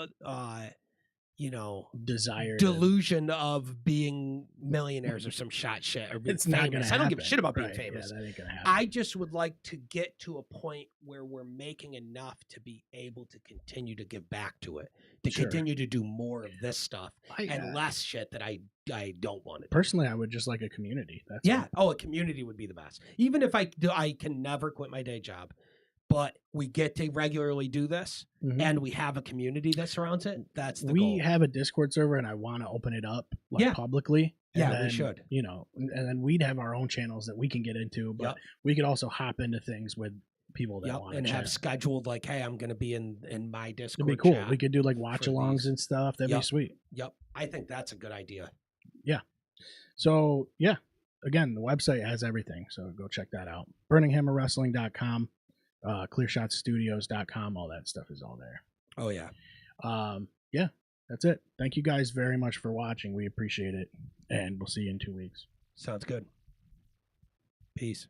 Desire. to- delusion of being millionaires or some shit or being It's not gonna famous. I don't give a happen. shit about being Right, famous. Yeah, that ain't gonna happen. I just would like to get to a point where we're making enough to be able to continue to give back to it, to Sure. continue to do more of this stuff I, and less shit that I don't want to do. personally, I would just like a community. That's Yeah. it. Oh, a community would be the best. Even if I can never quit my day job, but we get to regularly do this Mhm. and we have a community that surrounds it. That's the we goal. have a Discord server, and I want to open it up Yeah. publicly. And Yeah, we then, should. and then we'd have our own channels that we can get into, but Yep. we could also hop into things with people that Yep, want and to have chat. scheduled like, hey, I'm going to be in my It'd Discord. be cool. chat. We could do like watch-alongs these. and stuff. That'd Yep. be sweet. Yep, I think that's a good idea. So yeah, again, the website has everything, so go check that out. BurninghammerWrestling.com, ClearShotStudios.com, all that stuff is all there. Oh yeah. Yeah, that's it. Thank you guys very much for watching. We appreciate it, and we'll see you in 2 weeks. Sounds good. Peace.